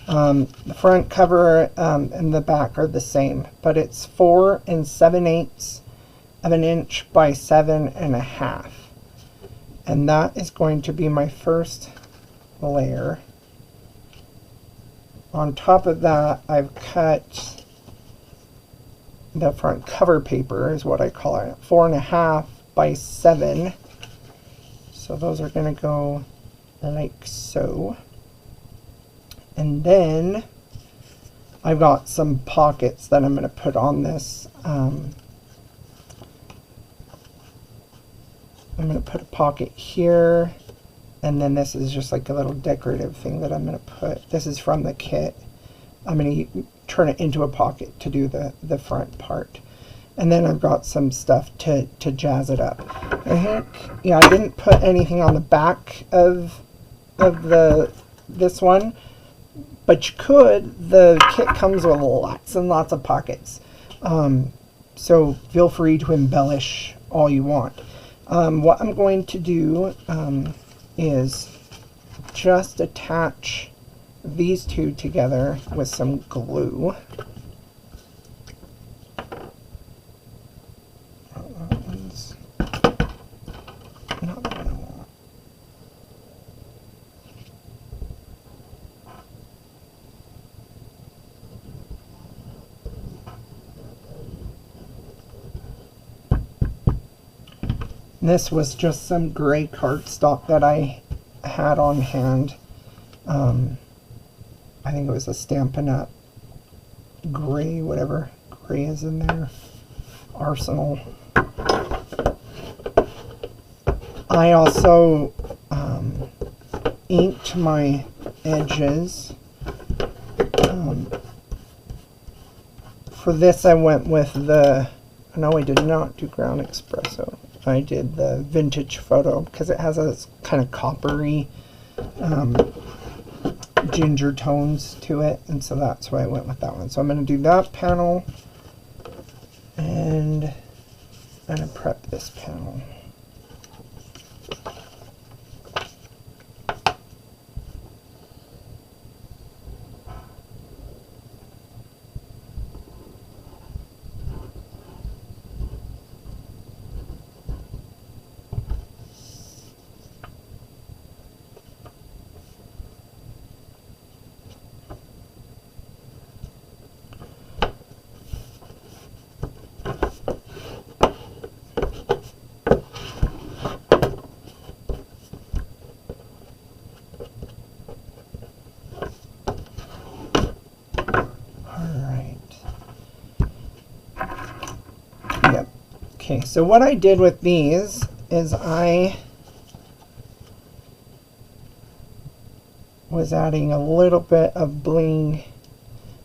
Speaker 1: The front cover and the back are the same, but it's 4 7/8 of an inch by 7.5. And that is going to be my first layer. On top of that, I've cut the front cover paper, is what I call it, 4.5 by 7. So those are going to go like so. And then I've got some pockets that I'm going to put on this. I'm going to put a pocket here, and then this is just like a little decorative thing that I'm going to put. This is from the kit. I'm going to turn it into a pocket to do the front part. And then I've got some stuff to jazz it up. I think, yeah, I didn't put anything on the back of this one, but you could. The kit comes with lots and lots of pockets. So feel free to embellish all you want. What I'm going to do is just attach these two together with some glue. That one's not what I want. This was just some gray cardstock that I had on hand. I think it was a Stampin' Up! Gray, whatever gray is in there. Arsenal. I also inked my edges. For this I went with no, I did not do Ground Espresso. I did the Vintage Photo because it has a kind of coppery ginger tones to it, and so that's why I went with that one. So I'm going to do that panel, and I'm going to prep this panel. Okay, so what I did with these is I was adding a little bit of bling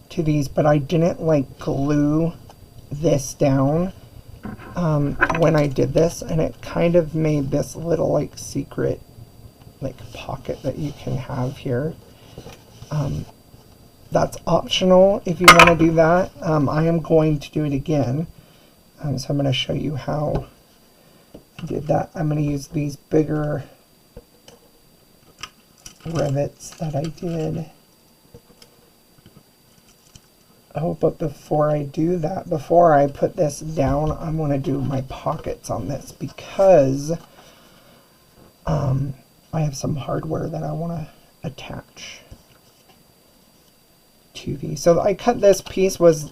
Speaker 1: to these, but I didn't like glue this down when I did this, and it kind of made this little like secret like pocket that you can have here. That's optional if you want to do that. I am going to do it again. So I'm going to show you how I did that. I'm going to use these bigger rivets that I did. Oh, but before I do that, before I put this down, I'm going to do my pockets on this because I have some hardware that I want to attach to these. So I cut this piece was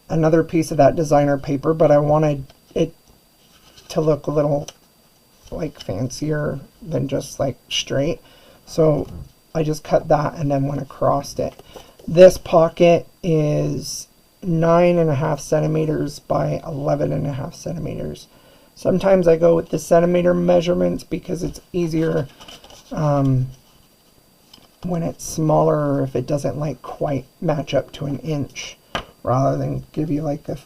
Speaker 1: another piece of that designer paper, but I wanted it to look a little like fancier than just like straight. So I just cut that and then went across it. This pocket is 9.5 centimeters by 11.5 centimeters. Sometimes I go with the centimeter measurements because it's easier when it's smaller, or if it doesn't like quite match up to an inch, rather than give you like a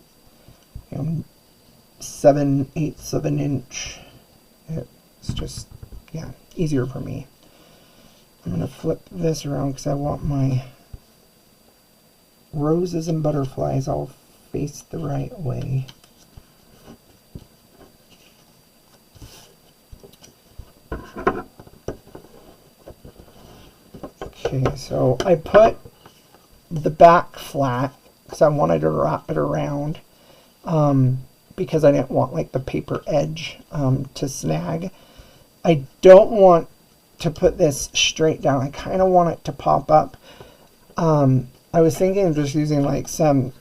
Speaker 1: 7/8 of an inch. It's just, yeah, easier for me. I'm going to flip this around because I want my roses and butterflies all face the right way. Okay, so I put the back flat because I wanted to wrap it around because I didn't want like the paper edge to snag. I don't want to put this straight down. I kind of want it to pop up. I was thinking of just using like some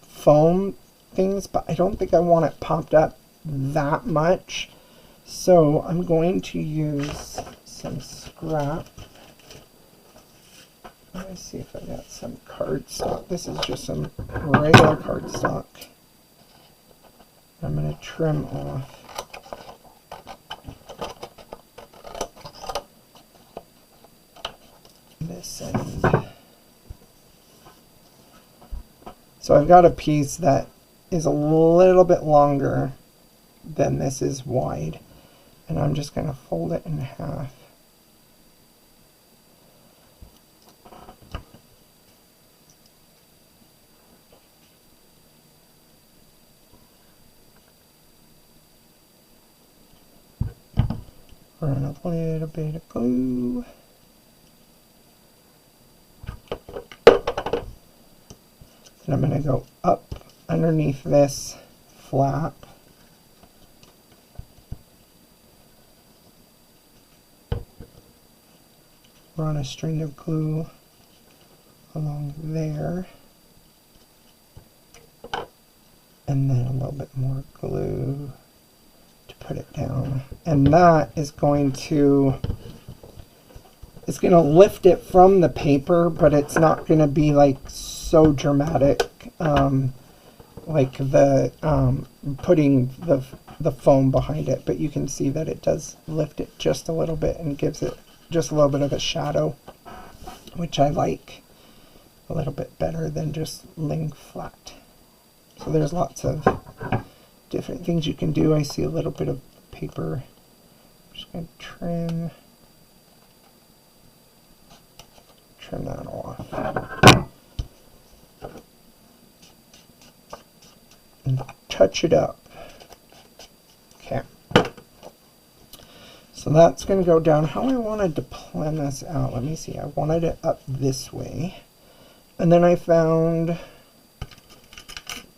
Speaker 1: foam things, but I don't think I want it popped up that much. So I'm going to use some scrap. Let me see if I got some cardstock. This is just some regular cardstock. I'm going to trim off this end. So I've got a piece that is a little bit longer than this is wide, and I'm just going to fold it in half. Run a little bit of glue. And I'm going to go up underneath this flap. Run a string of glue along there. And then a little bit more glue to put it down. And that is going to, it's going to lift it from the paper, but it's not going to be like so dramatic, like the putting the foam behind it. But you can see that it does lift it just a little bit and gives it just a little bit of a shadow, which I like a little bit better than just laying flat. So there's lots of different things you can do. I see a little bit of paper. I'm just going to trim that off. And touch it up. Okay. So that's going to go down. How I wanted to plan this out, let me see. I wanted it up this way. And then I found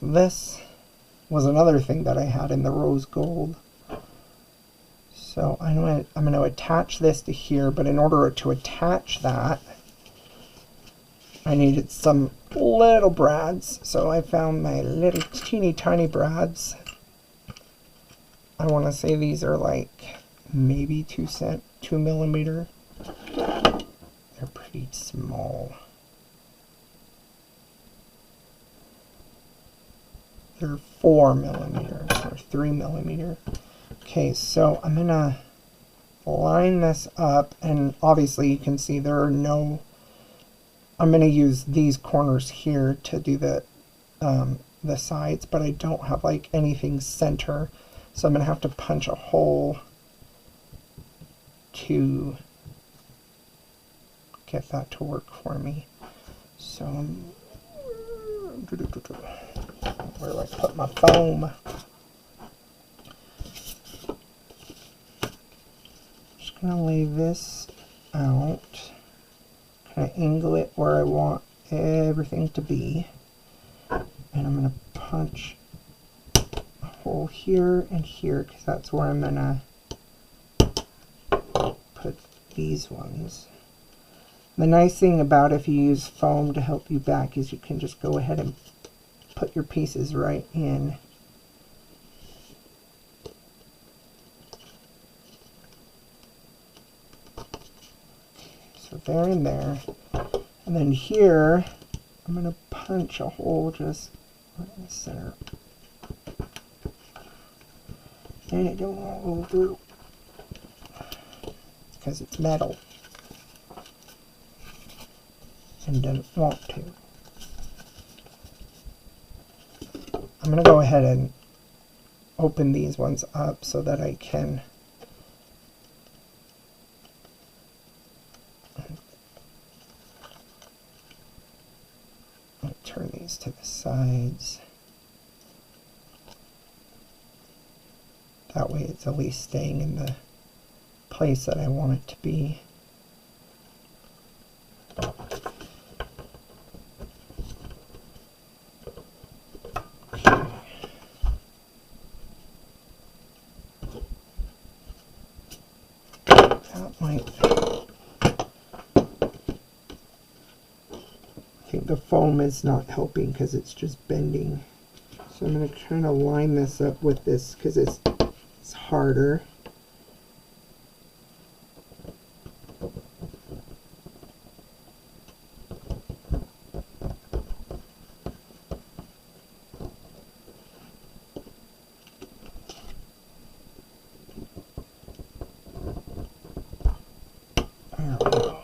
Speaker 1: this was another thing that I had in the rose gold. So I'm going to attach this to here, but in order to attach that, I needed some little brads. So I found my little teeny tiny brads. I want to say these are like maybe 2 millimeter. They're pretty small. They're 4 millimeters or 3 millimeter. Okay, so I'm gonna line this up, and obviously you can see there are no, I'm gonna use these corners here to do the sides, but I don't have like anything center, so I'm gonna have to punch a hole to get that to work for me. So where do I put my foam? Just gonna lay this out, kind of angle it where I want everything to be, and I'm gonna punch a hole here and here because that's where I'm gonna put these ones. The nice thing about if you use foam to help you back is you can just go ahead and put your pieces right in. there and there. And then here, I'm going to punch a hole just right in the center. And it don't want to go through because it's metal and doesn't want to. I'm going to go ahead and open these ones up so that I can turn these to the sides. That way it's at least staying in the place that I want it to be. I think the foam is not helping because it's just bending. So I'm going to kind of line this up with this because it's harder. There we go.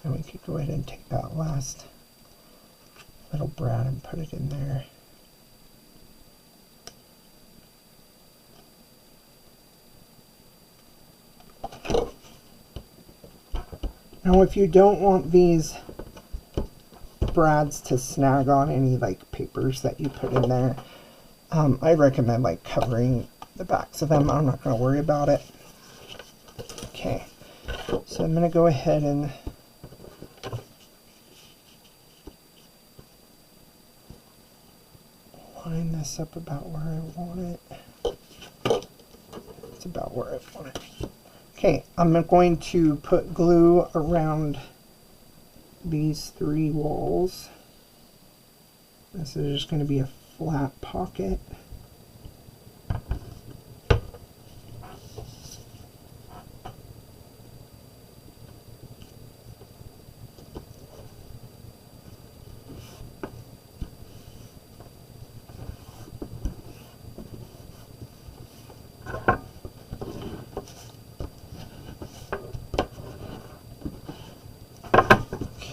Speaker 1: And we could go ahead and take that last little brad and put it in there. Now if you don't want these brads to snag on any like papers that you put in there, I recommend like covering the backs of them. I'm not going to worry about it. Okay, so I'm going to go ahead and line this up about where I want it. It's about where I want it. Okay, I'm going to put glue around these three walls. This is just going to be a flat pocket.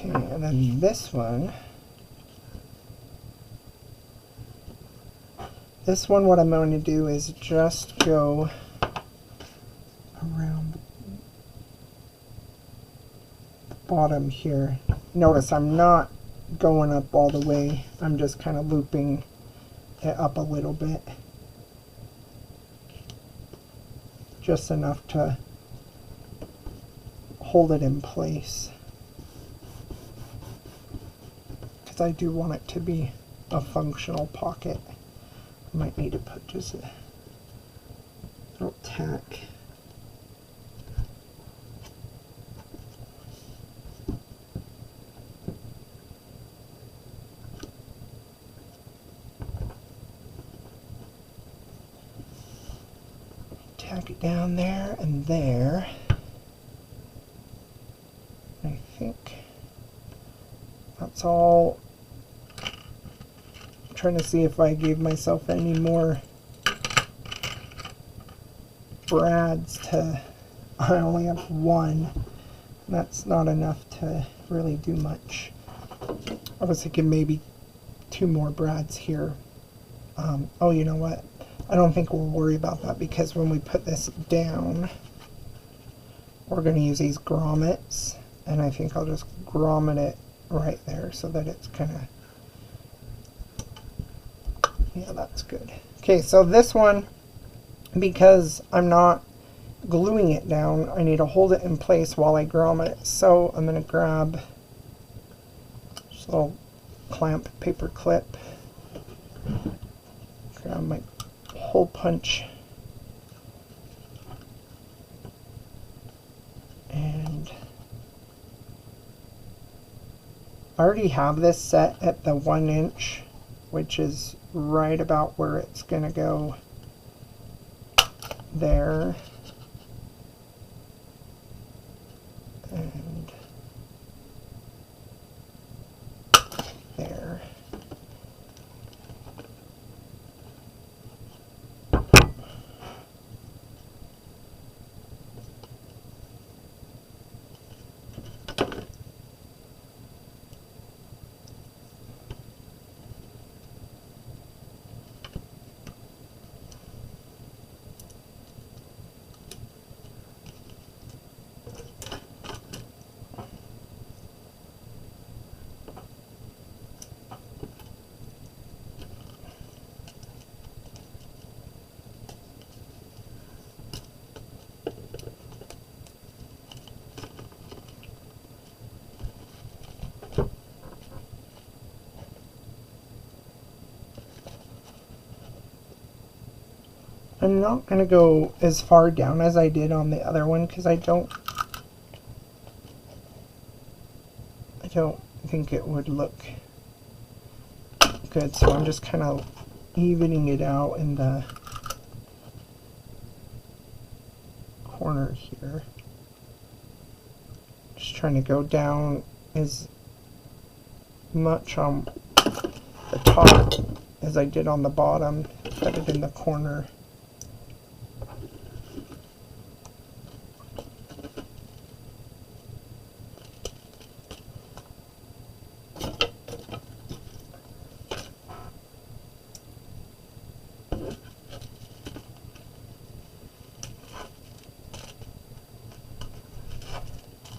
Speaker 1: And then this one, what I'm going to do is just go around the bottom here. Notice I'm not going up all the way. I'm just kind of looping it up a little bit. Just enough to hold it in place. I do want it to be a functional pocket. I might need to put just a little tack. Tack it down there and there. I think that's all. Trying to see if I gave myself any more brads to, I only have one. That's not enough to really do much. I was thinking maybe 2 more brads here. Oh, you know what? I don't think we'll worry about that because when we put this down, we're going to use these grommets, and I think I'll just grommet it right there so that it's kind of, yeah, that's good. Okay, so this one, because I'm not gluing it down, I need to hold it in place while I grommet it. So I'm going to grab just a little clamp paper clip, grab my hole punch, and I already have this set at the 1 inch, which is right about where it's going to go there. I'm not going to go as far down as I did on the other one because I don't think it would look good. So I'm just kind of evening it out in the corner here. Just trying to go down as much on the top as I did on the bottom, put it in the corner.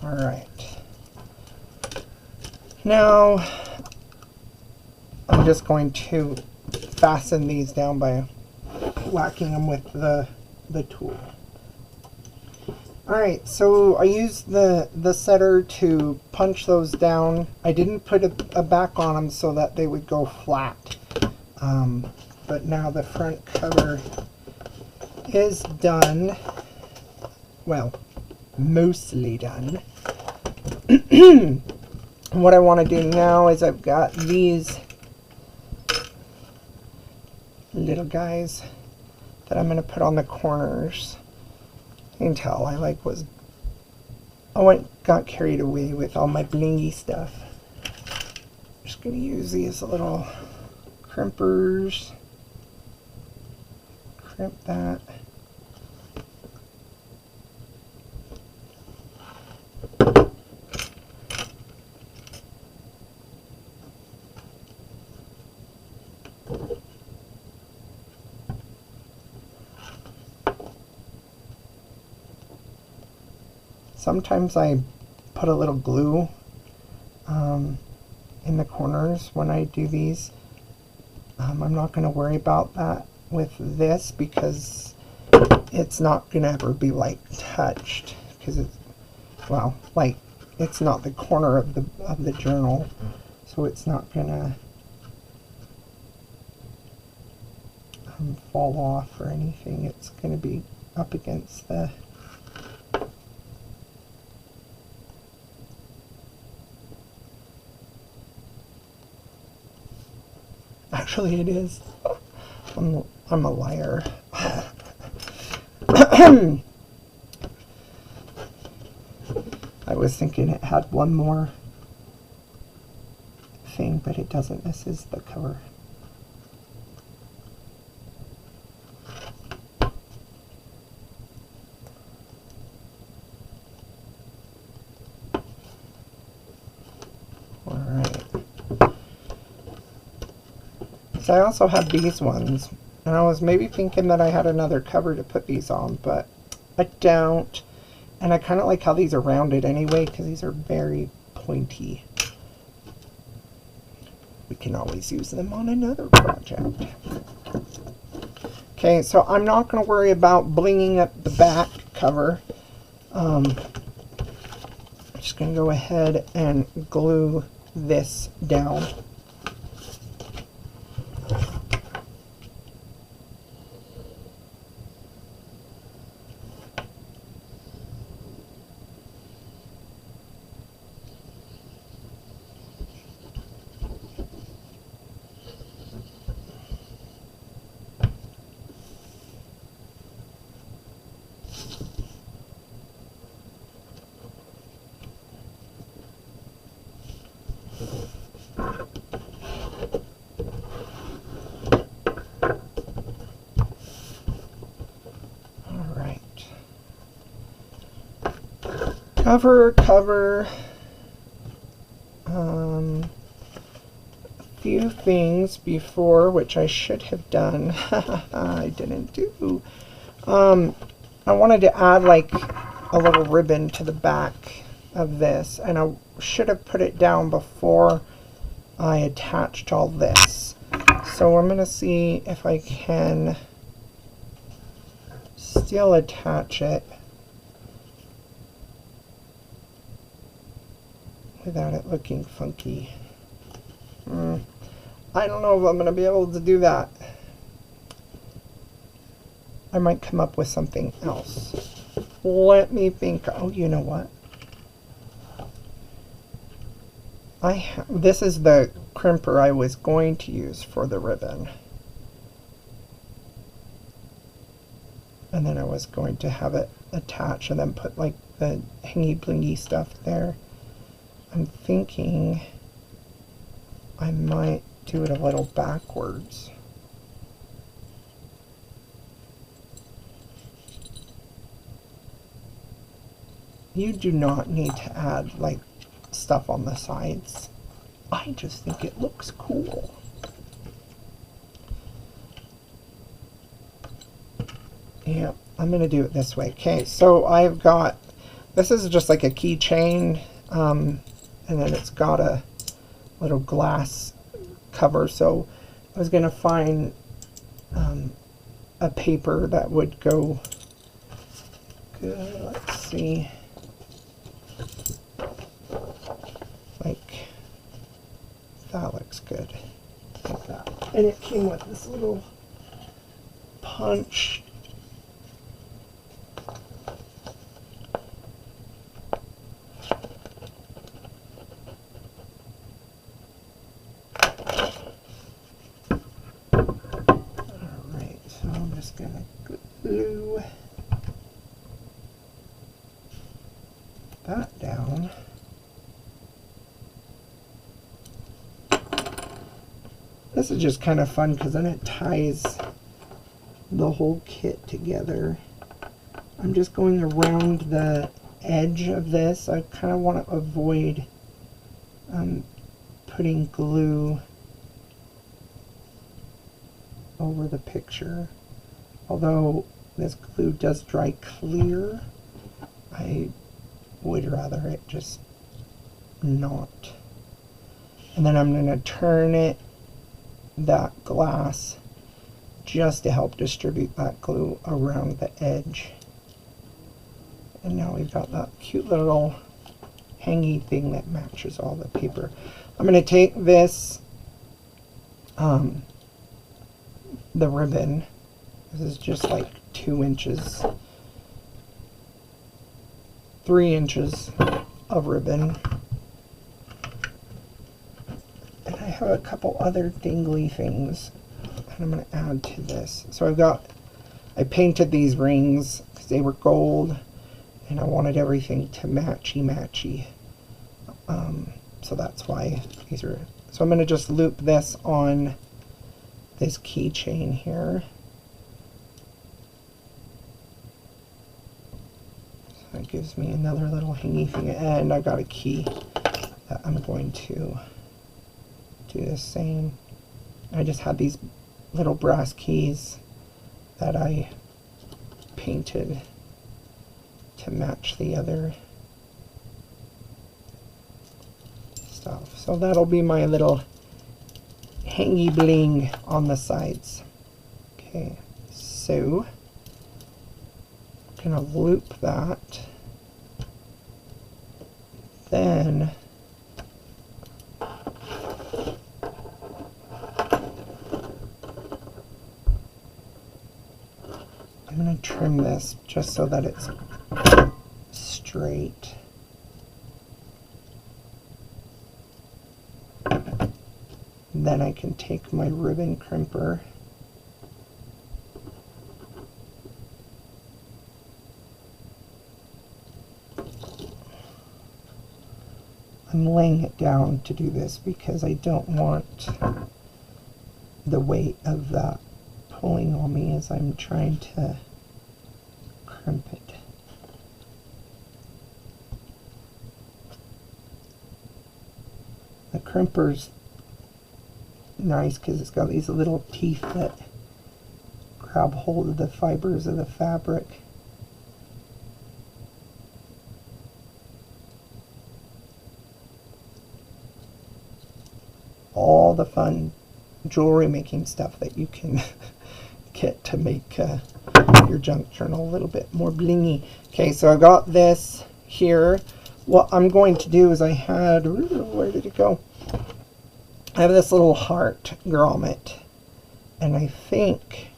Speaker 1: All right. Now I'm just going to fasten these down by whacking them with the tool. Alright, so I used the setter to punch those down. I didn't put a back on them so that they would go flat. But now the front cover is done. Well, mostly done. What I want to do now is I've got these little guys that I'm going to put on the corners. You can tell I got carried away with all my blingy stuff. I'm just going to use these little crimpers. Crimp that. Sometimes I put a little glue in the corners when I do these. I'm not going to worry about that with this because it's not going to ever be like touched because it's, well, like it's not the corner of the journal, so it's not going to fall off or anything. It's going to be up against the Actually, it is. I'm a liar. I was thinking it had one more thing, but it doesn't. This is the cover. I also have these ones, and I was maybe thinking that I had another cover to put these on, but I don't. And I kind of like how these are rounded anyway, because these are very pointy. We can always use them on another project. Okay, so I'm not going to worry about blinging up the back cover. I'm just going to go ahead and glue this down. Cover. A few things before, which I should have done. I didn't do. I wanted to add like a little ribbon to the back of this, and I should have put it down before I attached all this. So I'm going to see if I can still attach it without it looking funky. I don't know if I'm going to be able to do that. I might come up with something else. Let me think. Oh, you know what? This is the crimper I was going to use for the ribbon. And then I was going to have it attach and then put like the hangy blingy stuff there. I'm thinking I might do it a little backwards. You do not need to add like stuff on the sides. I just think it looks cool. Yeah, I'm going to do it this way. Okay, so I've got, this is just like a keychain, and then it's got a little glass cover. So I was going to find a paper that would go good. Let's see. Like, that looks good. Like that. And it came with this little punch. Alright, so I'm just gonna glue that down. This is just kind of fun because then it ties the whole kit together. I'm just going around the edge of this. I kind of want to avoid putting glue over the picture. Although this glue does dry clear, I would rather it just not. And then I'm going to turn it, that glass, just to help distribute that glue around the edge. And now we've got that cute little hangy thing that matches all the paper. I'm going to take this, the ribbon, this is just like 2 inches, 3 inches of ribbon. And I have a couple other dingly things that I'm going to add to this. So I painted these rings because they were gold and I wanted everything to matchy. So that's why these are, so I'm going to just loop this on this keychain here. So that gives me another little hangy thing, and I've got a key that I'm going to do the same. I just had these little brass keys that I painted to match the other stuff. So that'll be my little hangy bling on the sides. Okay, so I'm gonna loop that. Then I'm going to trim this just so that it's straight. Then I can take my ribbon crimper I'm laying it down to do this because I don't want the weight of that pulling on me as I'm trying to crimp it. The crimper's nice because it's got these little teeth that grab hold of the fibers of the fabric. All the fun jewelry making stuff that you can get to make your junk journal a little bit more blingy. Okay, so I got this here. What I'm going to do is I had, where did it go? I have this little heart grommet, and I think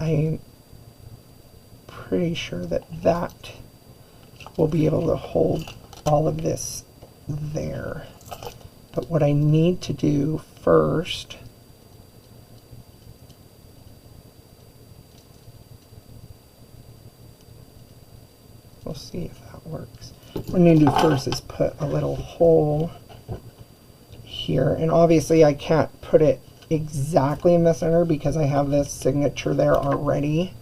Speaker 1: I'm pretty sure that that will be able to hold all of this there. But what I need to do first we'll see if that works. What I'm going to do first is put a little hole here, and obviously I can't put it exactly in the center because I have this signature there already.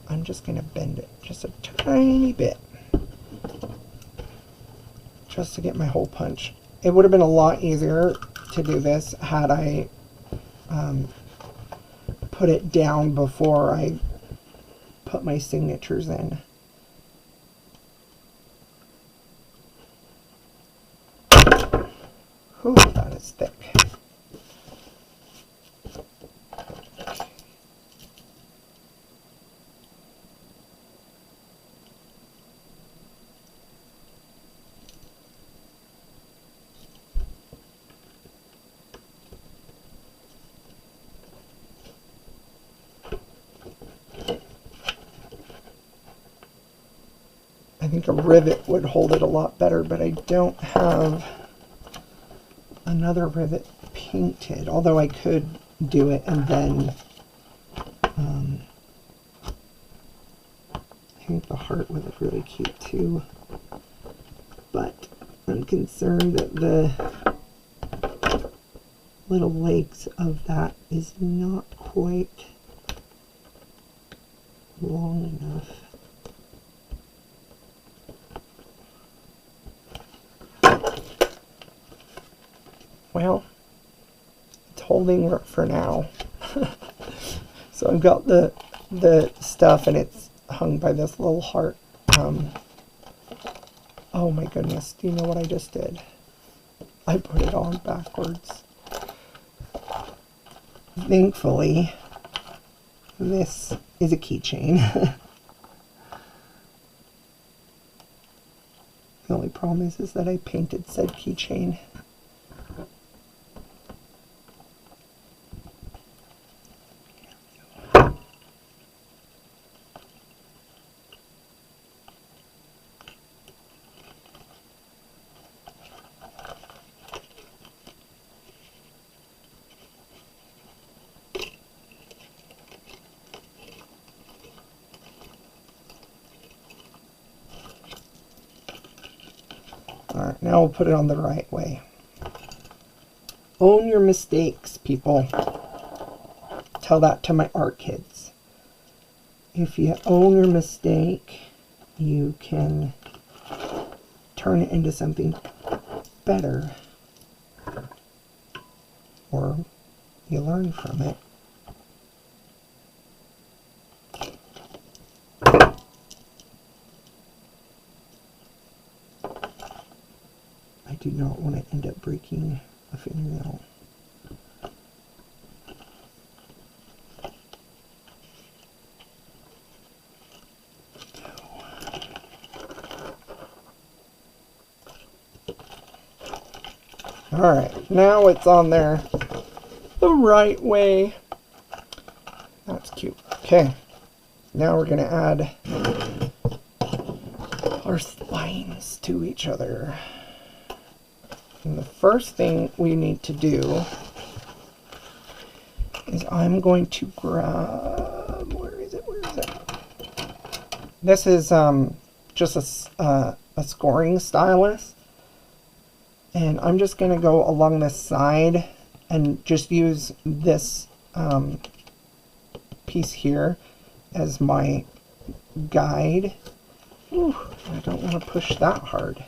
Speaker 1: I'm just going to bend it just a tiny bit just to get my hole punch. It would have been a lot easier to do this had I put it down before I put my signatures in. Whew, that is thick. I think a rivet would hold it a lot better, but I don't have another rivet painted, although I could do it and then I think the heart would look really cute too, but I'm concerned that the little legs of that is not quite long enough. Well, it's holding for now. So I've got the stuff and it's hung by this little heart. Oh my goodness, do you know what I just did? I put it on backwards. Thankfully, this is a keychain. The only problem is that I painted said keychain. Alright, now we'll put it on the right way. Own your mistakes, people. Tell that to my art kids. If you own your mistake, you can turn it into something better. Or you learn from it. I do not want to end up breaking a fingernail. Alright, now it's on there the right way. That's cute. Okay, now we're going to add our spines to each other. And the first thing we need to do is I'm going to grab, where is it? This is just a scoring stylus. And I'm just going to go along this side and just use this piece here as my guide. Ooh, I don't want to push that hard.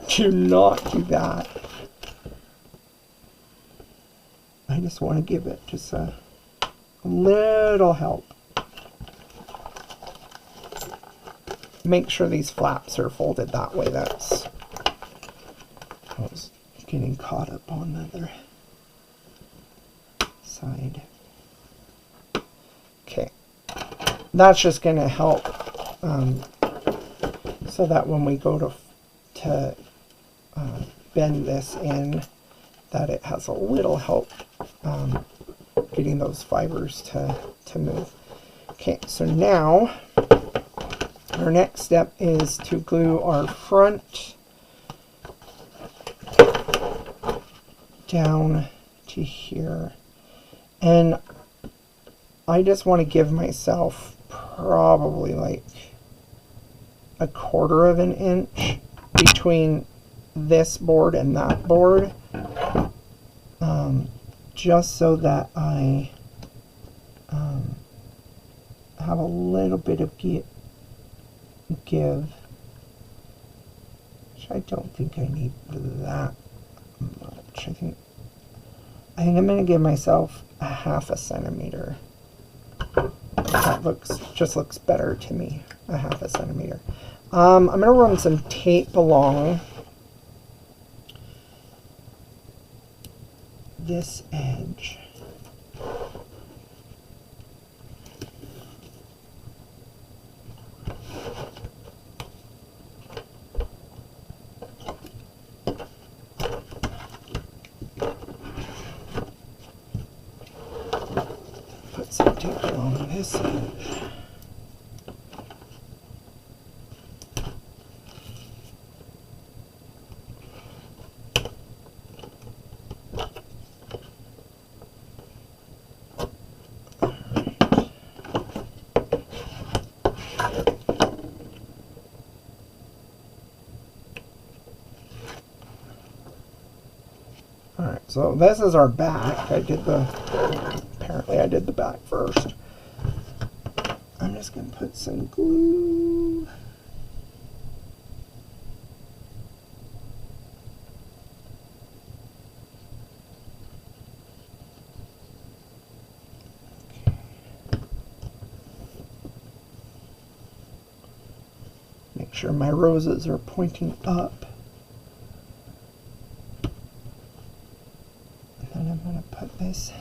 Speaker 1: Do not do that. I just want to give it just a little help. Make sure these flaps are folded that way. I was getting caught up on the other side. Okay, that's just going to help so that when we go to bend this in, that it has a little help getting those fibers to move. Okay, so now our next step is to glue our front down to here. And I just want to give myself probably like 1/4 of an inch between this board and that board, just so that I have a little bit of give, which I don't think I need that much. I think I'm going to give myself a 1/2 centimeter. That just looks better to me, a 1/2 centimeter. I'm going to run some tape along this edge. Put some tape along this edge. Alright, so this is our back. Apparently I did the back first. I'm just going to put some glue. Okay. Make sure my roses are pointing up. And I'm going to put this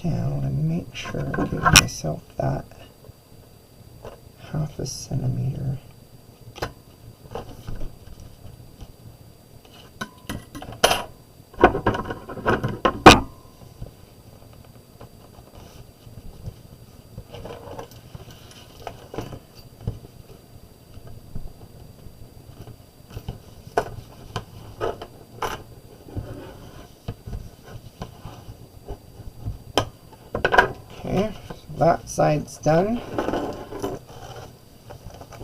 Speaker 1: down and make sure I give myself that 1/2 centimeter. Okay, so that side's done.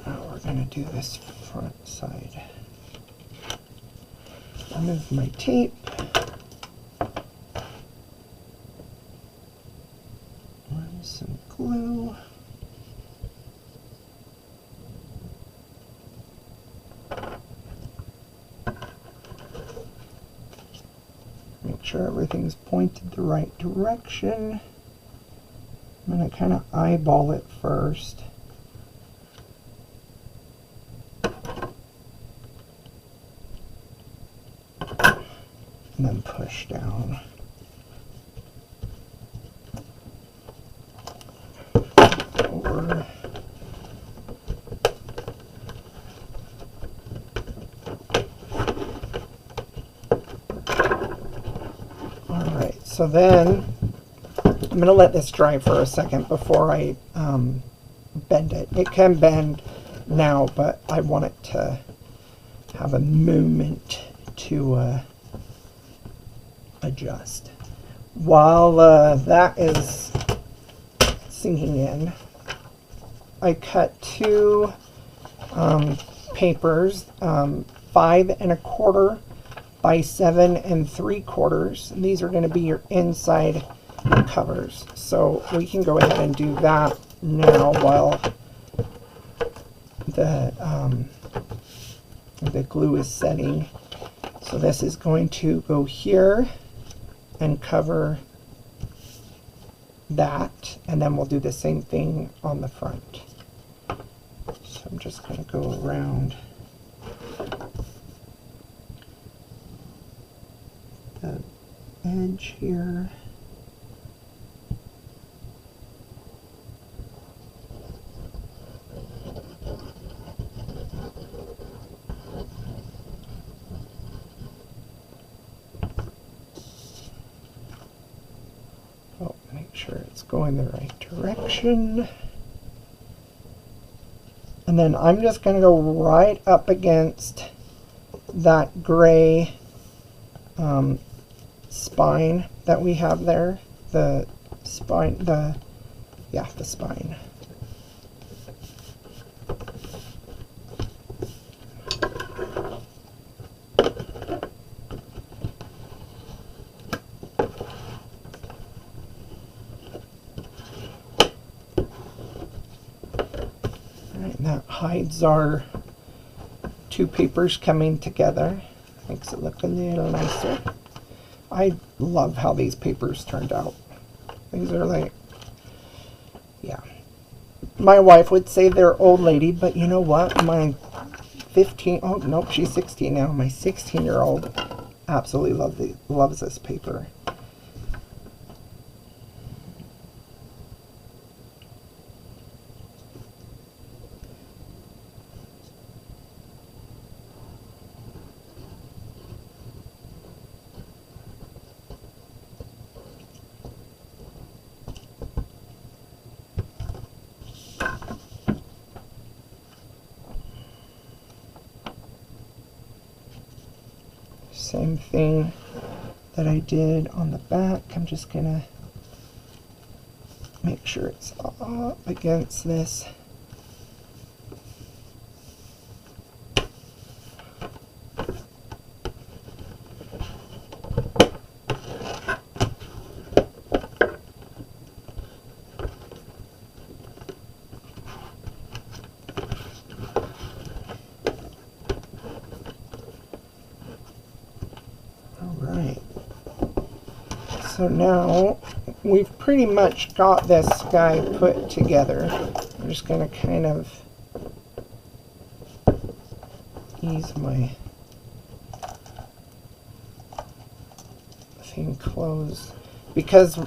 Speaker 1: Now we're going to do this front side. Remove my tape. Run some glue. Make sure everything's pointed the right direction. I'm going to kind of eyeball it first. And then push down. Over. Alright, so then I'm going to let this dry for a second before I bend it. It can bend now, but I want it to have a moment to adjust. While that is sinking in, I cut 2 papers, 5 1/4 by 7 3/4. And these are going to be your inside covers. So we can go ahead and do that now while the glue is setting. So this is going to go here and cover that, and then we'll do the same thing on the front. So I'm just going to go around the edge here. sure it's going the right direction. And then I'm just going to go right up against that gray spine that we have there. The spine, the spine. That hides our two papers coming together. Makes it look a little nicer. I love how these papers turned out. These are like, yeah. My wife would say they're old lady, but you know what? My 15, oh nope, she's 16 now. My 16-year-old absolutely loves this paper. Same thing that I did on the back. I'm just gonna make sure it's up against this. So now we've pretty much got this guy put together. I'm just going to kind of ease my thing closed. Because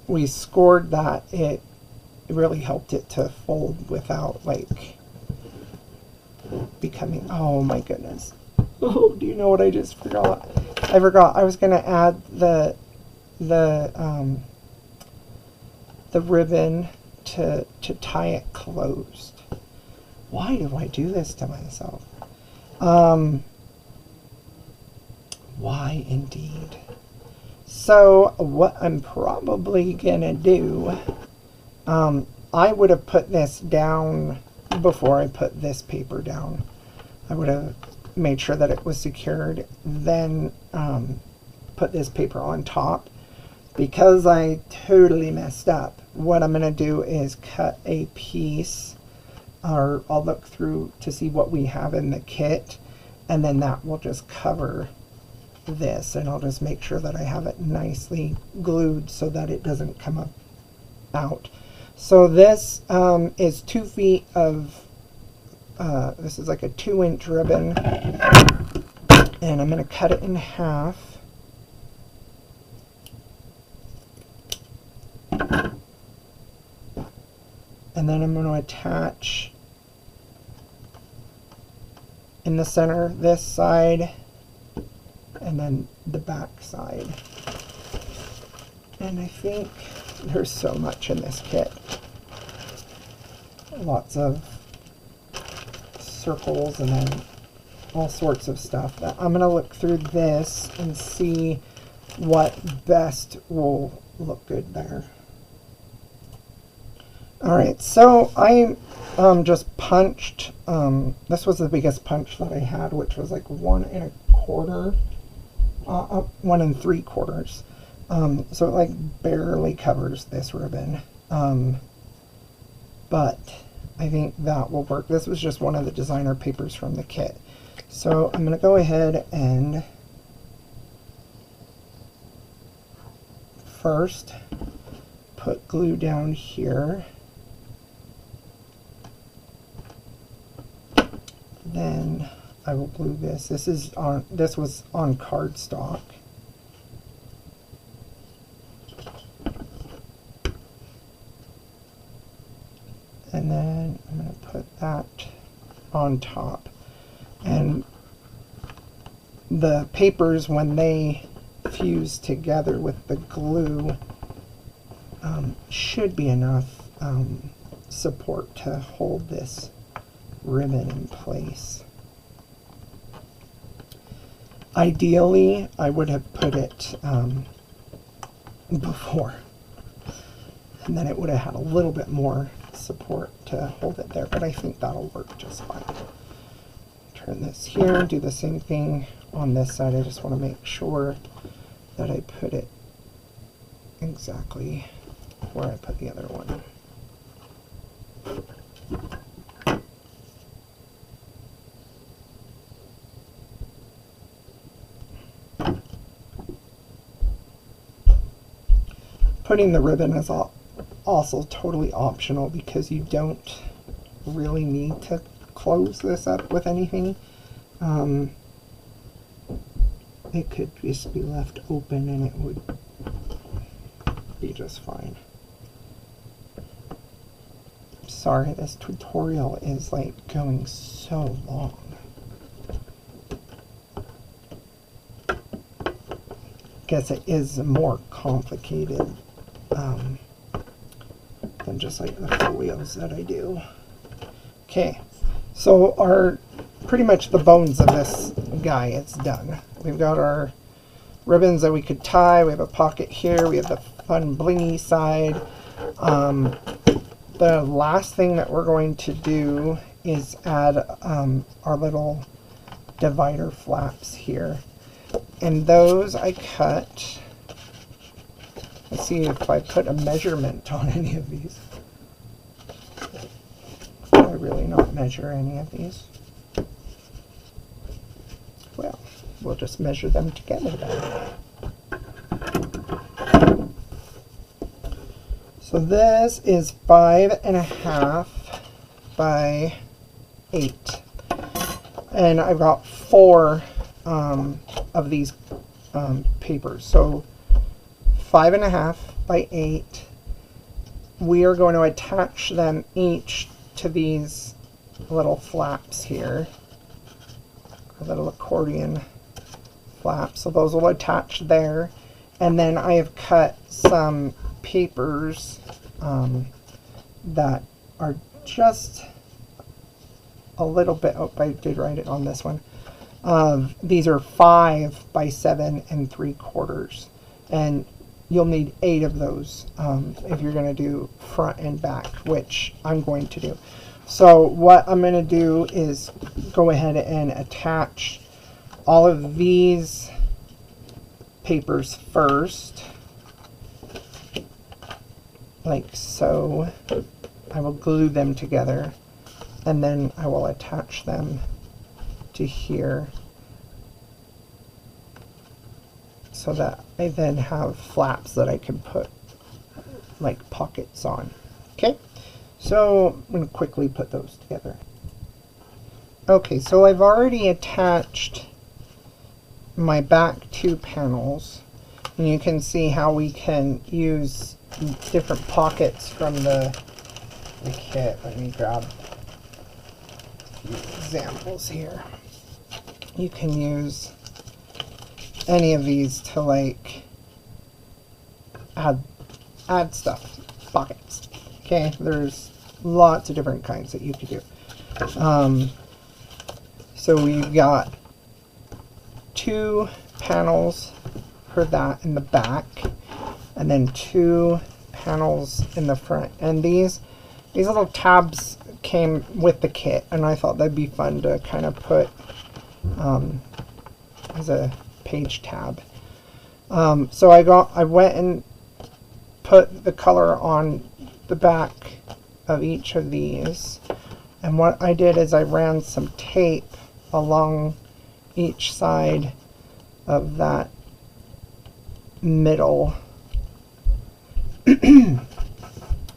Speaker 1: we scored that, it really helped it to fold without like becoming, oh my goodness. Oh, do you know what I just forgot? I forgot I was going to add the ribbon to tie it closed. Why do I do this to myself? Why indeed? So what I'm probably gonna do, I would have put this down before I put this paper down. I would have made sure that it was secured, then put this paper on top. Because I totally messed up, what I'm going to do is cut a piece, or I'll look through to see what we have in the kit, and then that will just cover this, and I'll just make sure that I have it nicely glued so that it doesn't come up out. So this is 2 feet of, this is like a 2-inch ribbon, and I'm going to cut it in half. And then I'm going to attach in the center this side and then the back side. And I think there's so much in this kit. Lots of circles and then all sorts of stuff. That I'm going to look through this and see what best will look good there. Alright, so I just punched, this was the biggest punch that I had, which was like 1 1/4, 1 3/4. So it like barely covers this ribbon, but I think that will work. This was just one of the designer papers from the kit. So I'm going to go ahead and first put glue down here. Then I will glue this. This was on cardstock. And then I'm going to put that on top. And the papers, when they fuse together with the glue, should be enough support to hold this ribbon in place. Ideally, I would have put it before, and then it would have had a little bit more support to hold it there, but I think that'll work just fine. Turn this here, do the same thing on this side. I just want to make sure that I put it exactly where I put the other one. Putting the ribbon is also totally optional because you don't really need to close this up with anything. It could just be left open and it would be just fine. Sorry, this tutorial is like going so long. Guess it is more complicated than just like the folios that I do. Okay, so pretty much the bones of this guy, it's done. We've got our ribbons that we could tie. We have a pocket here. We have the fun blingy side. The last thing that we're going to do is add our little divider flaps here. And those I cut. Let's see if I put a measurement on any of these. Did I really not measure any of these? Well, we'll just measure them together then. So this is 5.5 by 8. And I've got 4 of these papers. So 5.5 by 8. We are going to attach them each to these little flaps here, a little accordion flap. So those will attach there. And then I have cut some papers that are just a little bit, oh, I did write it on this one. These are 5 by 7 3/4, and you'll need 8 of those if you're going to do front and back, which I'm going to do. So what I'm going to do is go ahead and attach all of these papers first, like so. I will glue them together, and then I will attach them to here, so that I then have flaps that I can put like pockets on. Okay, so I'm going to quickly put those together. Okay, so I've already attached my back 2 panels, and you can see how we can use different pockets from the kit. Let me grab a few examples here. You can use any of these to like add stuff, pockets. Okay, there's lots of different kinds that you could do. So we've got 2 panels for that in the back, and then 2 panels in the front. And these little tabs came with the kit, and I thought that'd be fun to kind of put as a page tab. So I went and put the color on the back of each of these, and what I did is I ran some tape along each side of that middle. And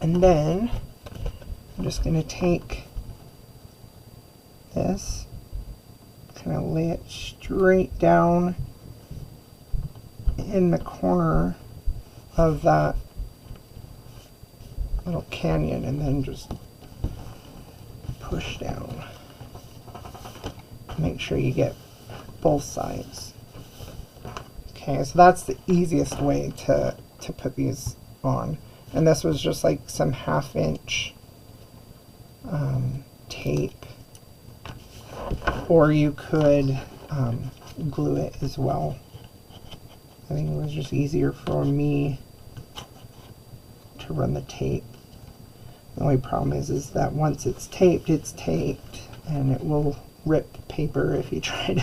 Speaker 1: then I'm just going to take this, kind of lay it straight down in the corner of that little canyon, and then just push down. Make sure you get both sides. Okay, so that's the easiest way to put these on. And this was just like some 1/2" tape, or you could glue it as well. I think it was just easier for me to run the tape. The only problem is that once it's taped, and it will rip paper if you try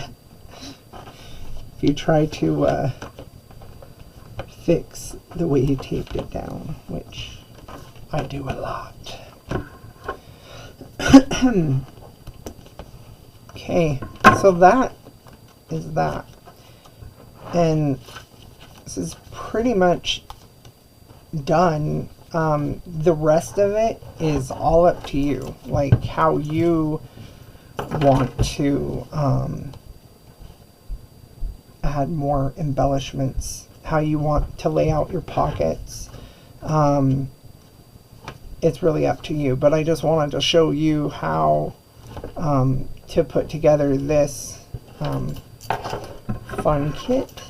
Speaker 1: to fix the way you taped it down, which I do a lot. Okay, so that is that. And this is pretty much done. The rest of it is all up to you, like how you want to add more embellishments, how you want to lay out your pockets. It's really up to you, but I just wanted to show you how to put together this fun kit.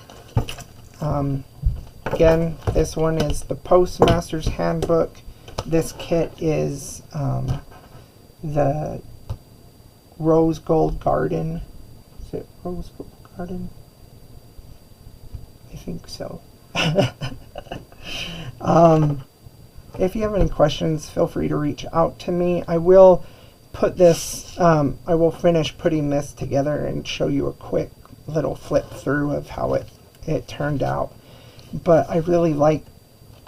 Speaker 1: Again, this one is the Postmaster's Handbook. This kit is the Rose Gold Garden. Is it Rose Gold Garden? I think so. If you have any questions, feel free to reach out to me. I will put this, I will finish putting this together and show you a quick little flip through of how it turned out. But I really like,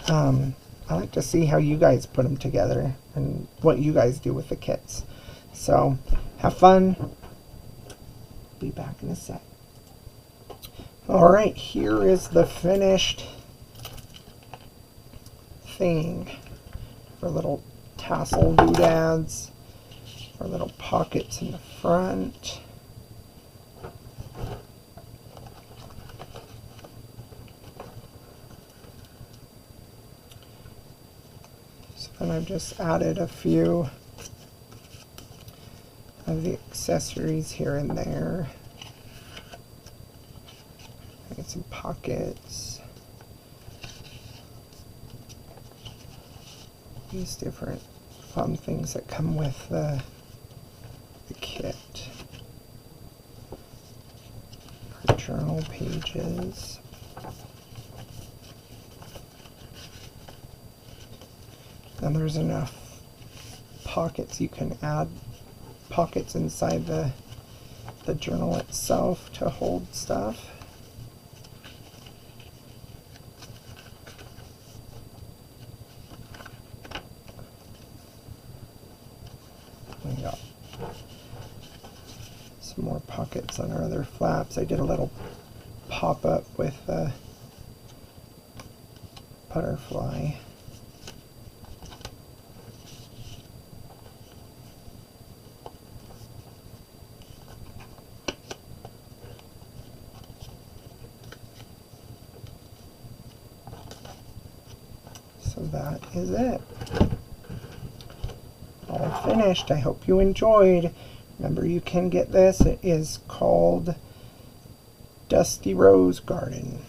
Speaker 1: I like to see how you guys put them together and what you guys do with the kits. So have fun. Be back in a sec. Alright, here is the finished thing. For little tassel doodads, for little pockets in the front. So then I've just added a few of the accessories here and there. I got some pockets. These different fun things that come with the kit. Our journal pages. And there's enough pockets. You can add pockets inside the journal itself to hold stuff. We got some more pockets on our other flaps. I did a little pop-up with a butterfly. So that is it. All finished. I hope you enjoyed. Remember, you can get this. It is called Dusty Rose Garden.